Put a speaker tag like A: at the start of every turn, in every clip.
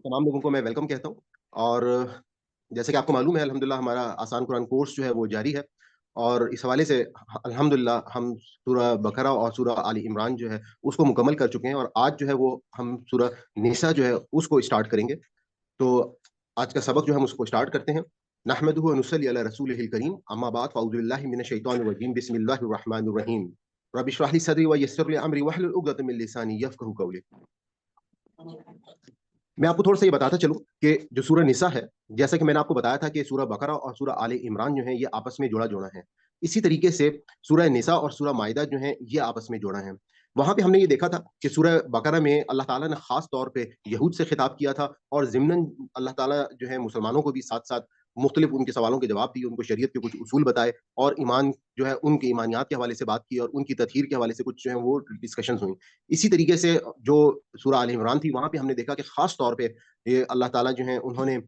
A: तमाम लोगों को मैं वेलकम कहता हूँ। और जैसे कि आपको मालूम है, अल्हम्दुलिल्लाह हमारा आसान कुरान कोर्स जो है वो जारी है। और इस हवाले से अल्हम्दुलिल्लाह हम सूरह बकरा और सूरह आली इमरान जो है उसको मुकम्मल कर चुके हैं, और आज जो है वो हम सूरह निसा जो है उसको स्टार्ट करेंगे। तो आज का सबक जो है हम उसको स्टार्ट करते हैं। नहमदुहु व नुसल्ली अला रसूलिहिल करीम, अम्मा बाद, फ़अऊज़ु बिल्लाहि मिनश शैतानिर रजीम, बिस्मिल्लाहिर रहमानिर रहीम। रब्बि इश्रह ली सदरी व यस्सिर ली अमरी वहलुल उक़दतम मिन लिसानी यफ़क़हू क़ौली। मैं आपको थोड़ा सा ये बताता चलूं कि जो सूरह निसा है, जैसा कि मैंने आपको बताया था कि सूरह बकरा और सूरह आले इमरान जो है ये आपस में जुड़ा जुड़ा है। इसी तरीके से सूरह निसा और सूरह माइदा जो है ये आपस में जुड़ा है। वहां पे हमने ये देखा था कि सूरह बकरा में अल्लाह ताला ने खास तौर पे यहूद से खिताब किया था, और ज़िम्नन अल्लाह ताला जो है मुसलमानों को भी साथ साथ मुख्तलिफ उनके सवालों के जवाब दिए, उनको शरीयत के कुछ उसूल बताए, और ईमान जो है उनके ईमानियात के हवाले से बात की, और उनकी तथहीर के हवाले से कुछ जो है वो डिस्कशंस हुई। इसी तरीके से जो सूरह आल इमरान थी वहां पे हमने देखा कि खास तौर पे ये अल्लाह ताला जो है उन्होंने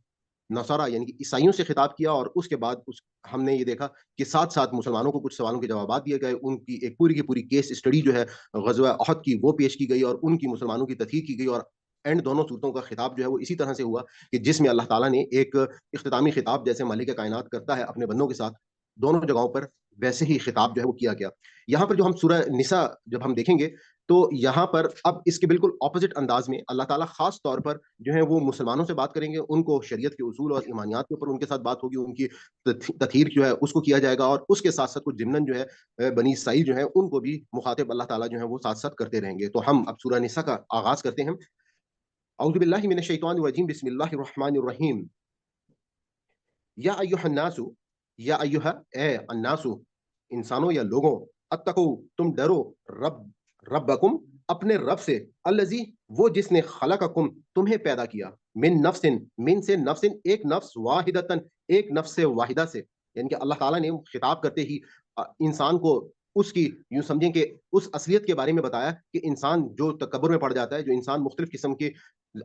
A: नसारा यानी कि ईसाइयों से खिताब किया, और उसके बाद उस हमने ये देखा कि साथ-साथ मुसलमानों को कुछ सवालों के जवाबात दिए गए। उनकी एक पूरी की पूरी केस स्टडी जो है ग़ज़वा अहद की वो पेश की गई, और उनकी मुसलमानों की तस्दीक की गई, और एंड दोनों सूरतों का खिताब जो है वो इसी तरह से हुआ कि जिसमें अल्लाह ताला ने एक इख्तितामी खिताब जैसे मालिक कायनात करता है अपने बंदों के साथ, दोनों जगहों पर वैसे ही खिताब जो है वो किया गया। यहाँ पर जो हम सूरह निसा जब हम देखेंगे, तो यहाँ पर अब इसके बिल्कुल ऑपोज़िट अंदाज़ में अल्लाह ताला ख़ास तौर पर जो है वो मुसलमानों से बात करेंगे, उनको शरीयत के उसूल और ईमानियात के ऊपर उनके साथ बात होगी, उनकी तथहीर जो है उसको किया जाएगा, और उसके साथ-साथ कुछ ज़िम्नन जो है बनी इसराइल जो है उनको भी मुख़ातिब अल्लाह ताला जो है वो साथ-साथ करते रहेंगे। तो हम अब सूरह निसा का आगाज़ करते हैं। अऊज़ु बिल्लाहि मिनश शैतानिर रजीम, बिस्मिल्लाहिर रहमानिर रहीम। या अय्युहन्नासु, या अय्युहा, ए अन्नासु, इंसानों या लोगों, अत्तकू, तुम डरो, रब रब्बकुम, अपने रब से, अल्लज़ी, वो जिसने खलक़कुम, तुम्हें पैदा किया, मिन नफ्सिन, मिन से नफ्सिन, एक नफ्स, वाहिदतन, एक नफ्स से वाहिदा से। यानी कि अल्लाह ताला ने खिताब करते ही इंसान को उसकी, यूँ समझें कि उस असलियत के बारे में बताया कि इंसान जो तकब्बुर में पड़ जाता है, जो इंसान मुख्तलिफ किस्म के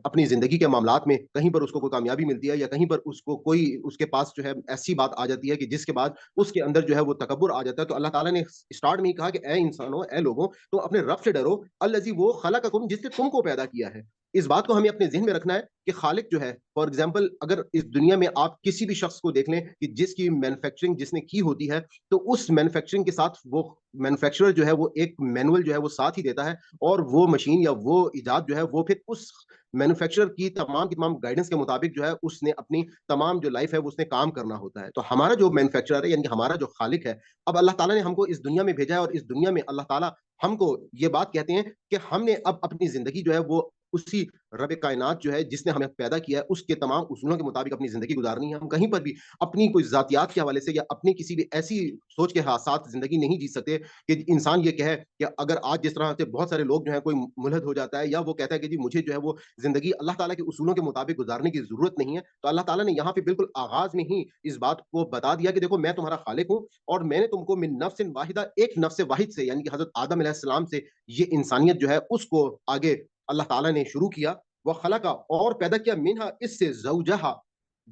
A: अपनी ज़िंदगी के मामलात में कहीं पर उसको कोई कामयाबी मिलती है, या कहीं पर उसको कोई उसके पास जो है ऐसी बात आ जाती है कि जिसके बाद उसके अंदर जो है वो तकब्बुर आ जाता है, तो अल्लाह ताला ने स्टार्ट में ही कहा कि ए इंसानों, ए लोगों, तुम अपने रब से डरो, अल्लज़ी, वो खलक़कुम, जिसने तुमको पैदा किया है। इस बात को हमें अपने ज़हन में रखना है कि खालिक जो है, फॉर एग्ज़ाम्पल अगर इस दुनिया में आप किसी भी शख्स को देख लें कि जिसकी मैन्युफैक्चरिंग जिसने की होती है, तो उस मैन्युफैक्चरिंग के साथ वो मैन्युफैक्चरर जो है वो एक मैनुअल जो है वो साथ ही देता है, और वो मशीन या वो इजाद जो है वो फिर उस मैन्युफैक्चरर की तमाम गाइडेंस के मुताबिक जो है उसने अपनी तमाम जो लाइफ है वो उसने काम करना होता है। तो हमारा जो मैन्युफैक्चरर है, यानी कि हमारा जो खालिक है, अब अल्लाह ताला ने हमको इस दुनिया में भेजा है, और इस दुनिया में अल्लाह ताला हमको ये बात कहते हैं कि हमने अब अपनी ज़िंदगी जो है वो उसी रब कायनात जो है जिसने हमें पैदा किया है उसके तमाम उसूलों के मुताबिक अपनी ज़िंदगी गुज़ारनी है। हम कहीं पर भी अपनी कोई ज़ातियात के हवाले से या अपनी किसी भी ऐसी सोच के साथ ज़िंदगी नहीं जी सकते कि इंसान ये कहे कि अगर आज जिस तरह से बहुत सारे लोग जो हैं, कोई मुल्हद हो जाता है या वो कहता है कि जी मुझे जो है वो ज़िंदगी अल्लाह ताला के उसूलों के मुताबिक गुज़ारने की ज़रूरत नहीं है। तो अल्लाह ताला ने यहाँ पे बिल्कुल आगाज़ में ही इस बात को बता दिया कि देखो मैं तुम्हारा खालिक हूँ, और मैंने तुमको मिन नफ्सिन वाहिदा, एक नफ्स वाहिद से, यानी कि हज़रत आदम अलैहिस्सलाम से ये इंसानियत जो है उसको आगे अल्लाह ताला ने शुरू किया। व खलका, और पैदा किया, मिनहा, इससे, ज़ौजहा,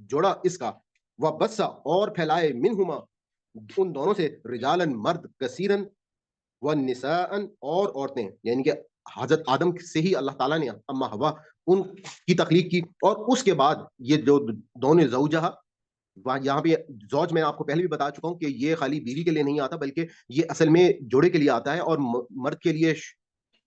A: जोड़ा इसका, व बस्सा, और फैलाए, मिनहुमा, उन दोनों से, रिजालन, मर्द, कसीरन, व निसाअन, और औरतें, यानी कि हज़रत आदम से ही अल्लाह ताला ने अम्मा हवा उनकी तख्लीक की, और उसके बाद ये जो दोनों ज़ौजहा, वहाँ यहाँ पे ज़ौज मैं आपको पहले भी बता चुका हूँ कि ये खाली बीवी के लिए नहीं आता, बल्कि ये असल में जोड़े के लिए आता है, और मर्द के लिए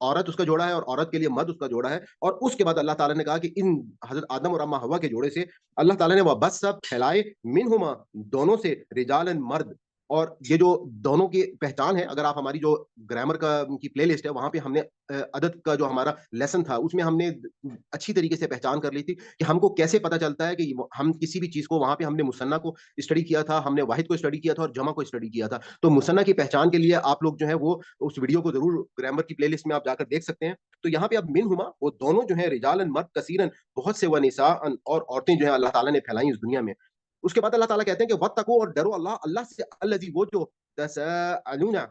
A: औरत उसका जोड़ा है, और औरत के लिए मर्द उसका जोड़ा है। और उसके बाद अल्लाह ताला ने कहा कि इन हज़रत आदम और अम्मा हव्वा के जोड़े से अल्लाह ताला ने वबस्सा, फैलाए, मिनहुमा, दोनों से, रिजालन, मर्द। और ये जो दोनों की पहचान है, अगर आप हमारी जो ग्रामर का की प्लेलिस्ट है वहाँ पे हमने अदद का जो हमारा लेसन था उसमें हमने अच्छी तरीके से पहचान कर ली थी कि हमको कैसे पता चलता है कि हम किसी भी चीज़ को, वहाँ पे हमने मुसन्ना को स्टडी किया था, हमने वाहिद को स्टडी किया था, और जमा को स्टडी किया था। तो मुसन्ना की पहचान के लिए आप लोग जो है वो उस वीडियो को ज़रूर ग्रामर की प्लेलिस्ट में आप जाकर देख सकते हैं। तो यहाँ पे अब मिनहुमा, वो दोनों जो हैं, रिजालन, मर्द, कसीरन, बहुत से, व निसाअन, और औरतें जो हैं अल्लाह ताला ने फैलाई इस दुनिया में। उसके बाद अल्लाह ताला कहते हैं कि वत्तकू, और डरो अल्लाह, अल्लाह से, अल्लज़ी, वो जो तसअलूना,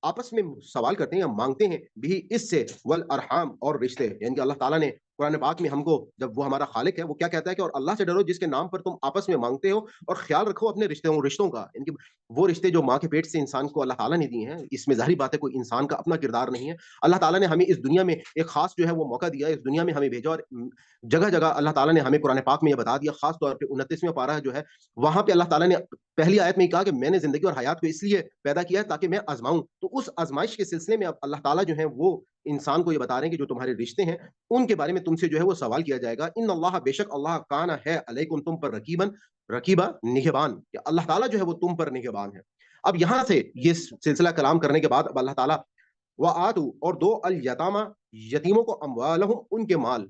A: आपस में सवाल करते हैं या मांगते हैं, भी इससे, वल अरहाम, और रिश्ते, यानी कि अल्लाह ताला ने قرآن پاک میں ہم کو جب وہ ہمارا خالق ہے وہ کیا کہتا ہے کہ اور اللہ سے ڈرو جس کے نام پر تم آپس میں مانگتے ہو، اور خیال رکھو اپنے رشتوں کا، یعنی کہ وہ رشتے جو ماں کے پیٹ سے انسان کو اللہ تعالیٰ نے دیے ہیں، اس میں ظاہری بات ہے کوئی انسان کا اپنا کردار نہیں ہے، اللہ تعالیٰ نے ہمیں اس دنیا میں ایک خاص جو ہے وہ موقع دیا، اس دنیا میں ہمیں بھیجا، اور جگہ جگہ اللہ تعالیٰ نے ہمیں قرآن پاک میں یہ بتا دیا، خاص طور پہ 29واں پارہ جو ہے وہاں پہ اللہ تعالیٰ نے پہلی آیت میں کہا کہ میں نے زندگی اور حیات کو اس لیے پیدا کیا ہے تاکہ میں آزماؤں، تو اس آزمائش کے سلسلے میں اب اللہ تعالیٰ جو ہے وہ انسان کو یہ بتا رہے ہیں کہ جو تمہارے رشتے ہیں ان کے بارے میں تم سے جو ہے وہ سوال کیا جائے گا، ان اللہ بے شک اللہ کانا ہے علیکم تم پر رقیبا نگہبان، کہ اللہ تعالیٰ جو ہے وہ تم پر نگہبان ہے۔ اب یہاں سے یہ سلسلہ کلام کرنے کے بعد اب اللہ تعالیٰ وآتو اور دو الیتاما یتیموں کو اموالہم ان کے مال،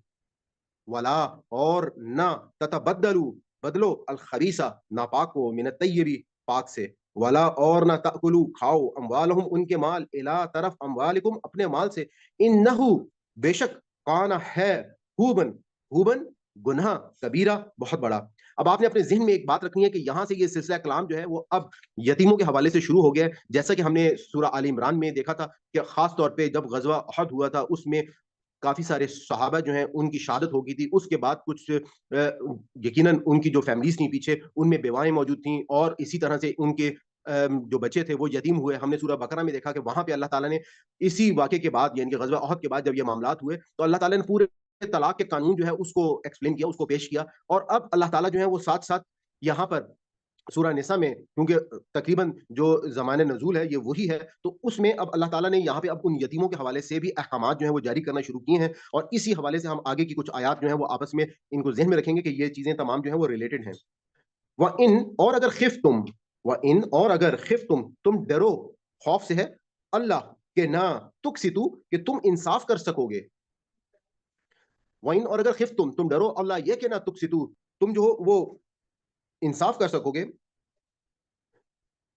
A: ولا اور نہ تتبدلو بدلو الخبیثہ ناپاک کو من الطیب پاک سے، ولا اور نہ تأکلو کھاؤ اموالہم ان کے مال الا طرف اموالکم اپنے مال سے، انہو بے شک کانا ہے ہوبن گناہ کبیرہ بہت بڑا۔ اب آپ نے اپنے ذہن میں ایک بات رکھنی ہے کہ یہاں سے یہ سلسلہ کلام جو ہے وہ اب یتیموں کے حوالے سے شروع ہو گیا ہے، جیسا کہ ہم نے سورہ آل عمران میں دیکھا تھا کہ خاص طور پہ جب غزوہ احد ہوا تھا اس میں کافی سارے صحابہ جو ہیں ان کی شہادت ہو گئی تھی، اس کے بعد کچھ یقیناً ان کی جو فیملیز تھیں پیچھے ان میں بیوائیں موجود تھیں، اور اسی طرح سے ان کے جو بچے تھے وہ یتیم ہوئے۔ ہم نے سورہ بقرہ میں دیکھا کہ وہاں پہ اللہ تعالیٰ نے اسی واقعے کے بعد یعنی کہ غزوہ احد کے بعد جب یہ معاملات ہوئے تو اللہ تعالیٰ نے پورے طلاق کے قانون جو ہے اس کو ایکسپلین کیا، اس کو پیش کیا، اور اب اللہ تعالیٰ جو ہے وہ ساتھ ساتھ یہاں پر سورہ نساء میں، کیونکہ تقریباً جو زمانہ نزول ہے یہ وہی ہے، تو اس میں اب اللہ تعالیٰ نے یہاں پہ اب ان یتیموں کے حوالے سے بھی احکامات جو ہیں وہ جاری کرنا شروع کیے ہیں، اور اسی حوالے سے ہم آگے کی کچھ آیات جو ہیں وہ آپس میں ان کو ذہن میں رکھیں گے کہ یہ چیزیں تمام جو ہیں وہ ریلیٹڈ ہیں۔ وَإِن اور اگر خفتم وَإِن اور اگر خفتم تم ڈرو، خوف سے ہے اللہ کہ نہ تقسطوا کہ تم انصاف کر سکو گے، وَإِن اور اگر خفتم تم ڈرو اللہ یہ کہ نہ تقسطوا تم جو وہ انصاف کر سکو گے،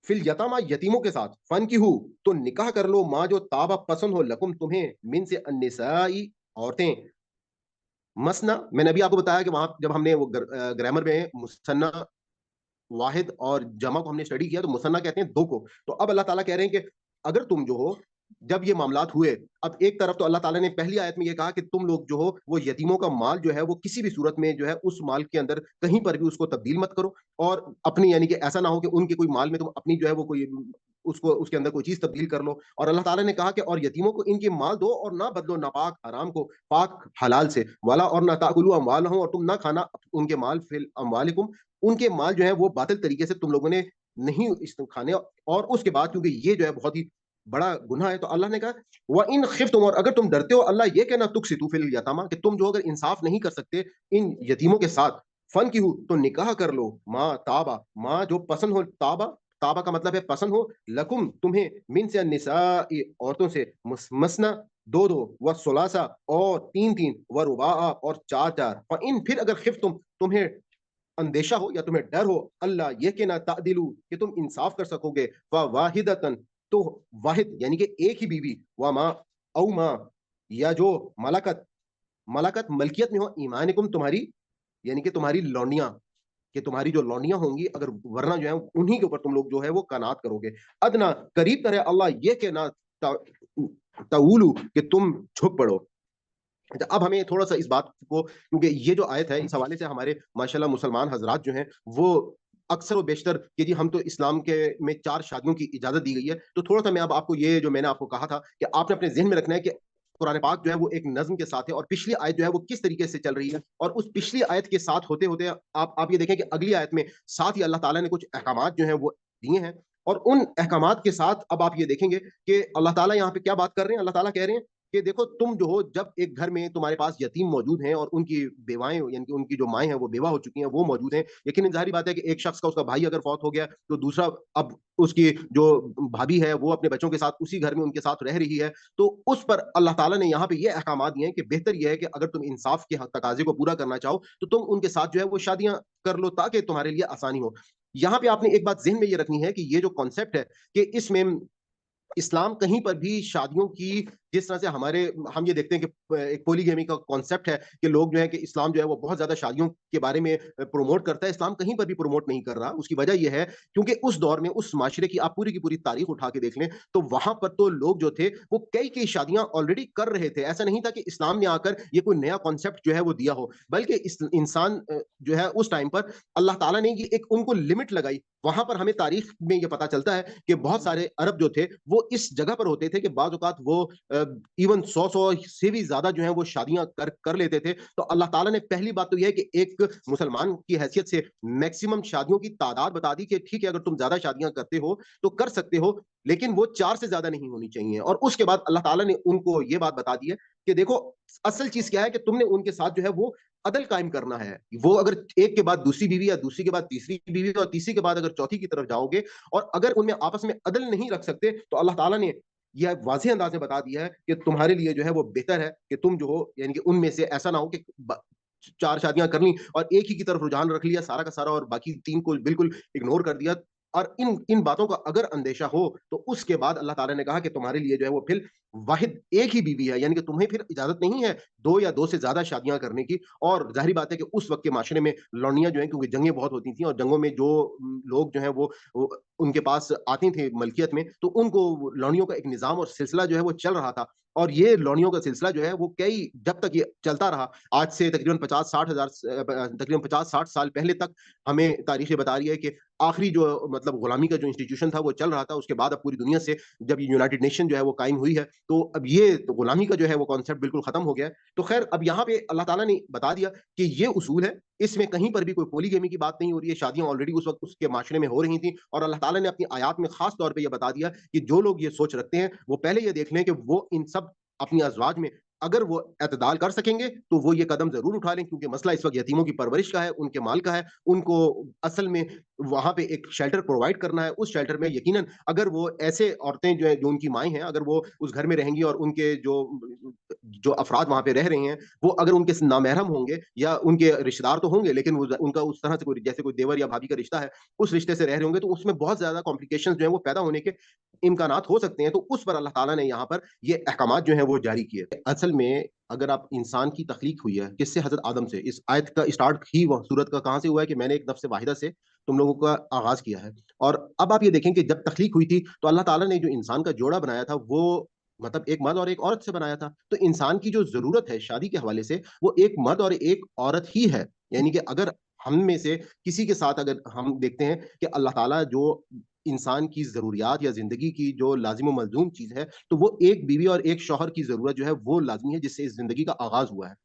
A: فی الیتاما یتیموں کے ساتھ، فن کی ہو تو نکاح کر لو، ماں جو تابہ پسند ہو لکم تمہیں، من سے النسائی عورتیں، مسنا میں نے ابھی آپ کو بتایا کہ وہاں جب ہم نے وہ گرامر میں مثنی واحد اور جمع کو ہم نے اسٹڈی کیا تو مثنی کہتے ہیں دو کو، تو اب اللہ تعالیٰ کہہ رہے ہیں کہ اگر تم جو ہو جب یہ معاملات ہوئے، اب ایک طرف تو اللہ تعالیٰ نے پہلی آیت میں یہ کہا کہ تم لوگ جو ہو وہ یتیموں کا مال جو ہے وہ کسی بھی صورت میں جو ہے اس مال کے اندر کہیں پر بھی اس کو تبدیل مت کرو، اور اپنی یعنی کہ ایسا نہ ہو کہ ان کے کوئی مال میں تم اپنی جو ہے وہ کوئی اس کو اس کے اندر کوئی چیز تبدیل کر لو، اور اللہ تعالیٰ نے کہا کہ اور یتیموں کو ان کے مال دو اور نہ بدلو ناپاک حرام کو پاک حلال سے، والا اور نہ تاکلوا اموالہم اور تم نہ کھانا ان کے مال فی اموالکم ان کے مال جو ہے وہ باطل طریقے سے تم لوگوں نے نہیں کھانے، اور اس کے بعد کیونکہ یہ جو ہے بہت ہی بڑا گناہ ہے تو اللہ نے کہا وَإِنْ خِفْتُمْ اور اگر تم ڈرتے ہو اللہ یہ کہنا تقسطوا فی الیتاما کہ تم جو اگر انصاف نہیں کر سکتے ان یتیموں کے ساتھ، فن کی ہو تو نکاح کر لو، ماں تابا ماں جو پسند ہو، تابا کا مطلب ہے پسند ہو، لکم تمہیں، من سے النساء عورتوں سے، مسنا دو دو، و ثلاثہ اور تین تین، و رباع اور چار چار، فَإِن پھر اگر خفتم تمہیں اندیشہ ہو یا تمہیں ڈر ہو اللہ یہ کہ نہ تعدلو کہ تم انصاف کر سکو گے، فواحدتن تو واحد یعنی کہ ایک ہی بیوی، وما او ماں یا جو ملکت ملکیت میں ہو ایمانکم تمہاری یعنی کہ تمہاری لونڈیاں، کہ تمہاری جو لونڈیاں ہوں گی اگر ورنہ جو ہے انہی کے اوپر تم لوگ جو ہے وہ قناعت کرو گے، ادنا قریب تر ہے اللہ یہ کہ نہ تولو کہ تم جھک پڑو۔ اب ہمیں تھوڑا سا اس بات کو، کیونکہ یہ جو آیت ہے اس حوالے سے ہمارے ماشاءاللہ مسلمان حضرات جو ہیں وہ اکثر و بیشتر کہ جی ہم تو اسلام کے میں 4 شادیوں کی اجازت دی گئی ہے، تو تھوڑا سا میں اب آپ کو یہ جو میں نے آپ کو کہا تھا کہ آپ نے اپنے ذہن میں رکھنا ہے کہ قرآن پاک جو ہے وہ ایک نظم کے ساتھ ہے، اور پچھلی آیت جو ہے وہ کس طریقے سے چل رہی ہے، اور اس پچھلی آیت کے ساتھ ہوتے ہوتے آپ یہ دیکھیں کہ اگلی آیت میں ساتھ ہی اللہ تعالیٰ نے کچھ احکامات جو ہیں وہ دیے ہیں، اور ان احکامات کے ساتھ اب آپ یہ دیکھیں گے کہ اللہ تعالیٰ یہاں پہ کیا بات کر رہے ہیں، اللہ تعالیٰ کہہ رہے ہیں کہ دیکھو تم جو ہو جب ایک گھر میں تمہارے پاس یتیم موجود ہیں اور ان کی بیوائیں یعنی کہ ان کی جو مائیں ہیں وہ بیوہ ہو چکی ہیں وہ موجود ہیں، لیکن ظاہری بات ہے کہ ایک شخص کا اس کا بھائی اگر فوت ہو گیا تو دوسرا اب اس کی جو بھابھی ہے وہ اپنے بچوں کے ساتھ اسی گھر میں ان کے ساتھ رہ رہی ہے، تو اس پر اللہ تعالیٰ نے یہاں پہ یہ احکامات دیے ہیں کہ بہتر یہ ہے کہ اگر تم انصاف کے تقاضے کو پورا کرنا چاہو تو تم ان کے ساتھ جو ہے وہ شادیاں کر لو تاکہ تمہارے لیے آسانی ہو۔ یہاں پہ آپ نے ایک بات ذہن میں یہ رکھنی ہے کہ یہ جو کانسیپٹ ہے کہ اس میں اسلام کہیں پر بھی شادیوں کی जिस तरह से हम ये देखते हैं कि एक पोलीगेमी का कॉन्सेप्ट है कि लोग जो है कि इस्लाम जो है वो बहुत ज्यादा शादियों के बारे में प्रमोट करता है। इस्लाम कहीं पर भी प्रमोट नहीं कर रहा। उसकी वजह यह है क्योंकि उस दौर में उस माशरे की पूरी तारीख उठा के देख लें तो वहां पर तो लोग जो थे वो कई कई शादियां ऑलरेडी कर रहे थे। ऐसा नहीं था कि इस्लाम ने आकर ये कोई नया कॉन्सेप्ट जो है वो दिया हो, बल्कि इस इंसान जो है उस टाइम पर अल्लाह ताला ने ये एक उनको लिमिट लगाई। वहां पर हमें तारीख में ये पता चलता है कि बहुत सारे अरब जो थे वो इस जगह पर होते थे कि बाज़ औक़ात वो इवन 100 से भी ज्यादा जो है वो शादियां कर लेते थे। तो अल्लाह ताला ने पहली बात तो यह है कि एक मुसलमान की हैसियत से मैक्सिमम शादियों की तादाद बता दी कि ठीक है, अगर तुम ज्यादा शादियां करते हो तो कर सकते हो, लेकिन वो 4 से ज्यादा नहीं होनी चाहिए। और उसके बाद अल्लाह ताला ने उनको ये बात बता दी है कि देखो, असल चीज क्या है कि तुमने उनके साथ जो है वो अदल कायम करना है। वो अगर एक के बाद दूसरी बीवी या दूसरी के बाद तीसरी बीवी और तीसरी के बाद अगर चौथी की तरफ जाओगे और अगर उनमें आपस में अदल नहीं रख सकते, तो अल्लाह ताला ने यह वाज़ेह अंदाज में बता दिया है कि तुम्हारे लिए जो है वो बेहतर है कि तुम जो हो, यानी कि उनमें से ऐसा ना हो कि 4 शादियां कर ली और एक ही की तरफ रुझान रख लिया सारा का सारा और बाकी 3 को बिल्कुल इग्नोर कर दिया। और इन इन बातों का अगर अंदेशा हो तो उसके बाद अल्लाह ताला ने कहा कि तुम्हारे लिए जो है वो फिर वाहिद एक ही बीवी है, यानी कि तुम्हें फिर इजाजत नहीं है 2 या 2 से ज्यादा शादियां करने की। और जाहिर बात है कि उस वक्त के माशरे में लौंडियां जो है, क्योंकि जंगें बहुत होती थी और जंगों में जो लोग जो है वो उनके पास आती थे मलकियत में, तो उनको लौंडियों का एक निजाम और सिलसिला जो है वो चल रहा था। और ये लौंडियों का सिलसिला जो है वो कई जब तक ये चलता रहा, आज से तकरीबन 50-60 साल पहले तक हमें तारीखें बता रही है कि आखिरी जो मतलब गुलामी का जो इंस्टीट्यूशन था वो चल रहा था। उसके बाद अब पूरी दुनिया से जब ये यूनाइटेड नेशन जो है वो कायम हुई है, तो अब ये तो गुलामी का जो है वो कॉन्सेप्ट बिल्कुल खत्म हो गया है। तो खैर, अब यहाँ पे अल्लाह ताला ने बता दिया कि ये उसूल है, इसमें कहीं पर भी कोई पोलीगेमी की बात नहीं हो रही है। शादियां ऑलरेडी उस वक्त उसके माशरे में हो रही थी और अल्लाह ताला ने अपनी आयात में खास तौर पर यह बता दिया कि जो लोग ये सोच रखते हैं वो पहले ये देख लें कि वो इन सब अपनी अजवाज में अगर वो एतदाल कर सकेंगे तो वो ये कदम जरूर उठा लें, क्योंकि मसला इस वक्त यतीमों की परवरिश का है, उनके माल का है। उनको असल में वहां पे एक शेल्टर प्रोवाइड करना है। उस शेल्टर में यकीनन अगर वो ऐसे औरतें जो है, जो उनकी माएँ हैं, अगर वो उस घर में रहेंगी और उनके जो जो अफराद वहां पे रह रहे हैं वो अगर उनके नामहरम होंगे या उनके रिश्तेदार तो होंगे, लेकिन वो उनका उस तरह से कोई, जैसे कोई देवर या भाभी का रिश्ता है, उस रिश्ते से रह रहे होंगे, तो उसमें बहुत ज्यादा कॉम्प्लिकेशंस जो है वो पैदा होने के इम्कानात हो सकते हैं। तो उस पर अल्लाह ताला ने यहाँ पर ये अहकामात जो है वो जारी किए। असल में अगर आप इंसान की तख्लीक हुई है किससे, हजरत आदम से। इस आयत का स्टार्ट ही वह सूरत का कहाँ से हुआ है कि मैंने एक नफ्स वाहिदा से तुम लोगों का आगाज किया है। और अब आप ये देखें कि जब तख्लीक हुई थी तो अल्लाह ताला ने जो इंसान का जोड़ा बनाया था वो मतलब एक मर्द और एक औरत से बनाया था। तो इंसान की जो जरूरत है शादी के हवाले से वो एक मर्द और एक औरत ही है। यानी कि अगर हम में से किसी के साथ अगर हम देखते हैं कि अल्लाह ताला जो इंसान की ज़रूरियात या ज़िंदगी की जो लाज़िम व मलज़ूम चीज़ है, तो वो एक बीवी और एक शौहर की ज़रूरत जो है वो लाज़मी है, जिससे इस ज़िंदगी का आगाज़ हुआ है।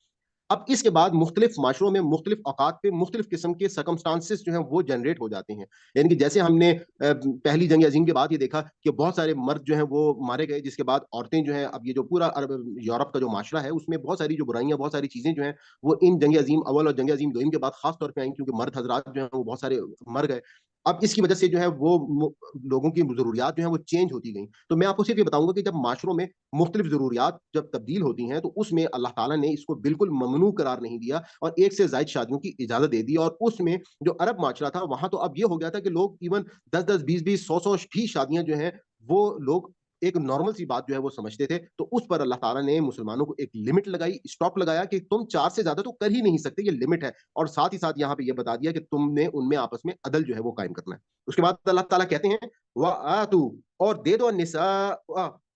A: अब इसके बाद मुख्तलिफ माशरों में मुख्तलिफ औकात पे मुख्तलिफ किस्म के सर्कमस्टांसेस जो हैं वो जनरेट हो जाते हैं। यानी कि जैसे हमने पहली जंग अज़ीम के बाद ये देखा कि बहुत सारे मर्द जो हैं वो मारे गए, जिसके बाद औरतें जो हैं, अब ये जो पूरा अरब यूरोप का जो माशरा है उसमें बहुत सारी जो बुराइयाँ, बहुत सारी चीज़ें जो हैं वो इन जंग अज़ीम अव्वल और जंग अज़ीम दोयम के बाद ख़ास तौर पे आई, क्योंकि मर्द हज़रात जो हैं वो बहुत सारे मर गए। अब इसकी वजह से जो है वो लोगों की ज़रूरियात जो हैं वो चेंज होती गई। तो मैं आपको सिर्फ ये बताऊँगा कि जब माशरों में मुख्तलिफ ज़रूरियात जब तब्दील होती हैं तो उसमें अल्लाह ताला ने इसको बिल्कुल ममनू करार नहीं दिया और एक से ज़ायद शादियों की इजाज़त दे दी। और उसमें जो अरब माशरा था वहाँ तो अब ये हो गया था कि लोग इवन 10-10, 20-20, 100-100 भी शादियाँ जो हैं वो लोग एक नॉर्मल सी बात जो है वो समझते थे। तो उस पर अल्लाह ताला ने मुसलमानों को एक लिमिट लगाई, स्टॉप लगाया कि तुम 4 से ज़्यादा तो कर ही नहीं सकते, ये लिमिट है। और साथ ही साथ यहाँ पे ये बता दिया कि तुमने उनमें आपस में अदल जो है वो कायम करना है। उसके बाद अल्लाह ताला कहते हैं व आतू, और दे दो निसा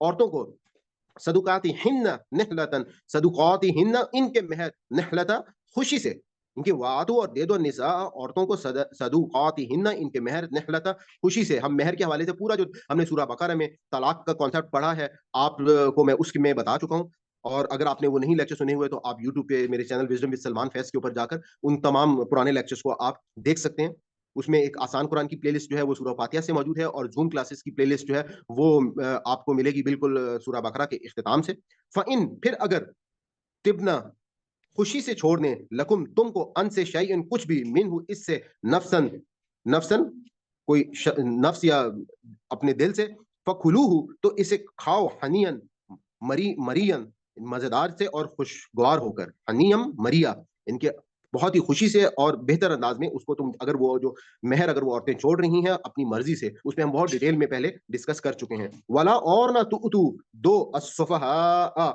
A: औरतों को सदुकातिहिन्न निहलतन, सदुकातिहिन्न इनके मेहर, निहलता खुशी से। इनके वातु, और दे दो निसा औरतों को सदुकातिहिन्न इनके मेहर, निहलता खुशी से। हम मेहर के हवाले से पूरा जो हमने सूरह बकरा में तलाक का कॉन्सेप्ट पढ़ा है, आप को मैं उसकी मैं बता चुका हूँ। और अगर आपने वो नहीं लेक्चर सुने हुए तो आप यूट्यूब पे मेरे channel wisdom with Salman Faiz के ऊपर जाकर उन तमाम पुराने लेक्चर्स को आप देख सकते हैं। उसमें एक आसान कुरान की प्लेलिस्ट जो है वो सूरह फातिहा से मौजूद है और ज़ूम क्लासेस की प्लेलिस्ट जो है वो आपको मिलेगी बिल्कुल सूरह बकरा के इख्तिताम से। फ़इन, फिर अगर तिब्ना खुशी से छोड़ दें, लकुम तुमको, अन से शैइन कुछ भी, मिनहु इससे, नफ्सन नफ्सन कोई नफ्स या अपने दिल से, फकुलूहु तो इसे खाओ, हनियन मरियन मजेदार से और खुशगवार होकर, हनियम मरिया, इनके بہت ہی خوشی سے اور بہتر انداز میں اس کو تم اگر وہ جو مہر اگر وہ عورتیں چھوڑ رہی ہیں اپنی مرضی سے، اس پہ ہم بہت ڈیٹیل میں پہلے ڈسکس کر چکے ہیں. ولا اور نہ تو دو السفہاء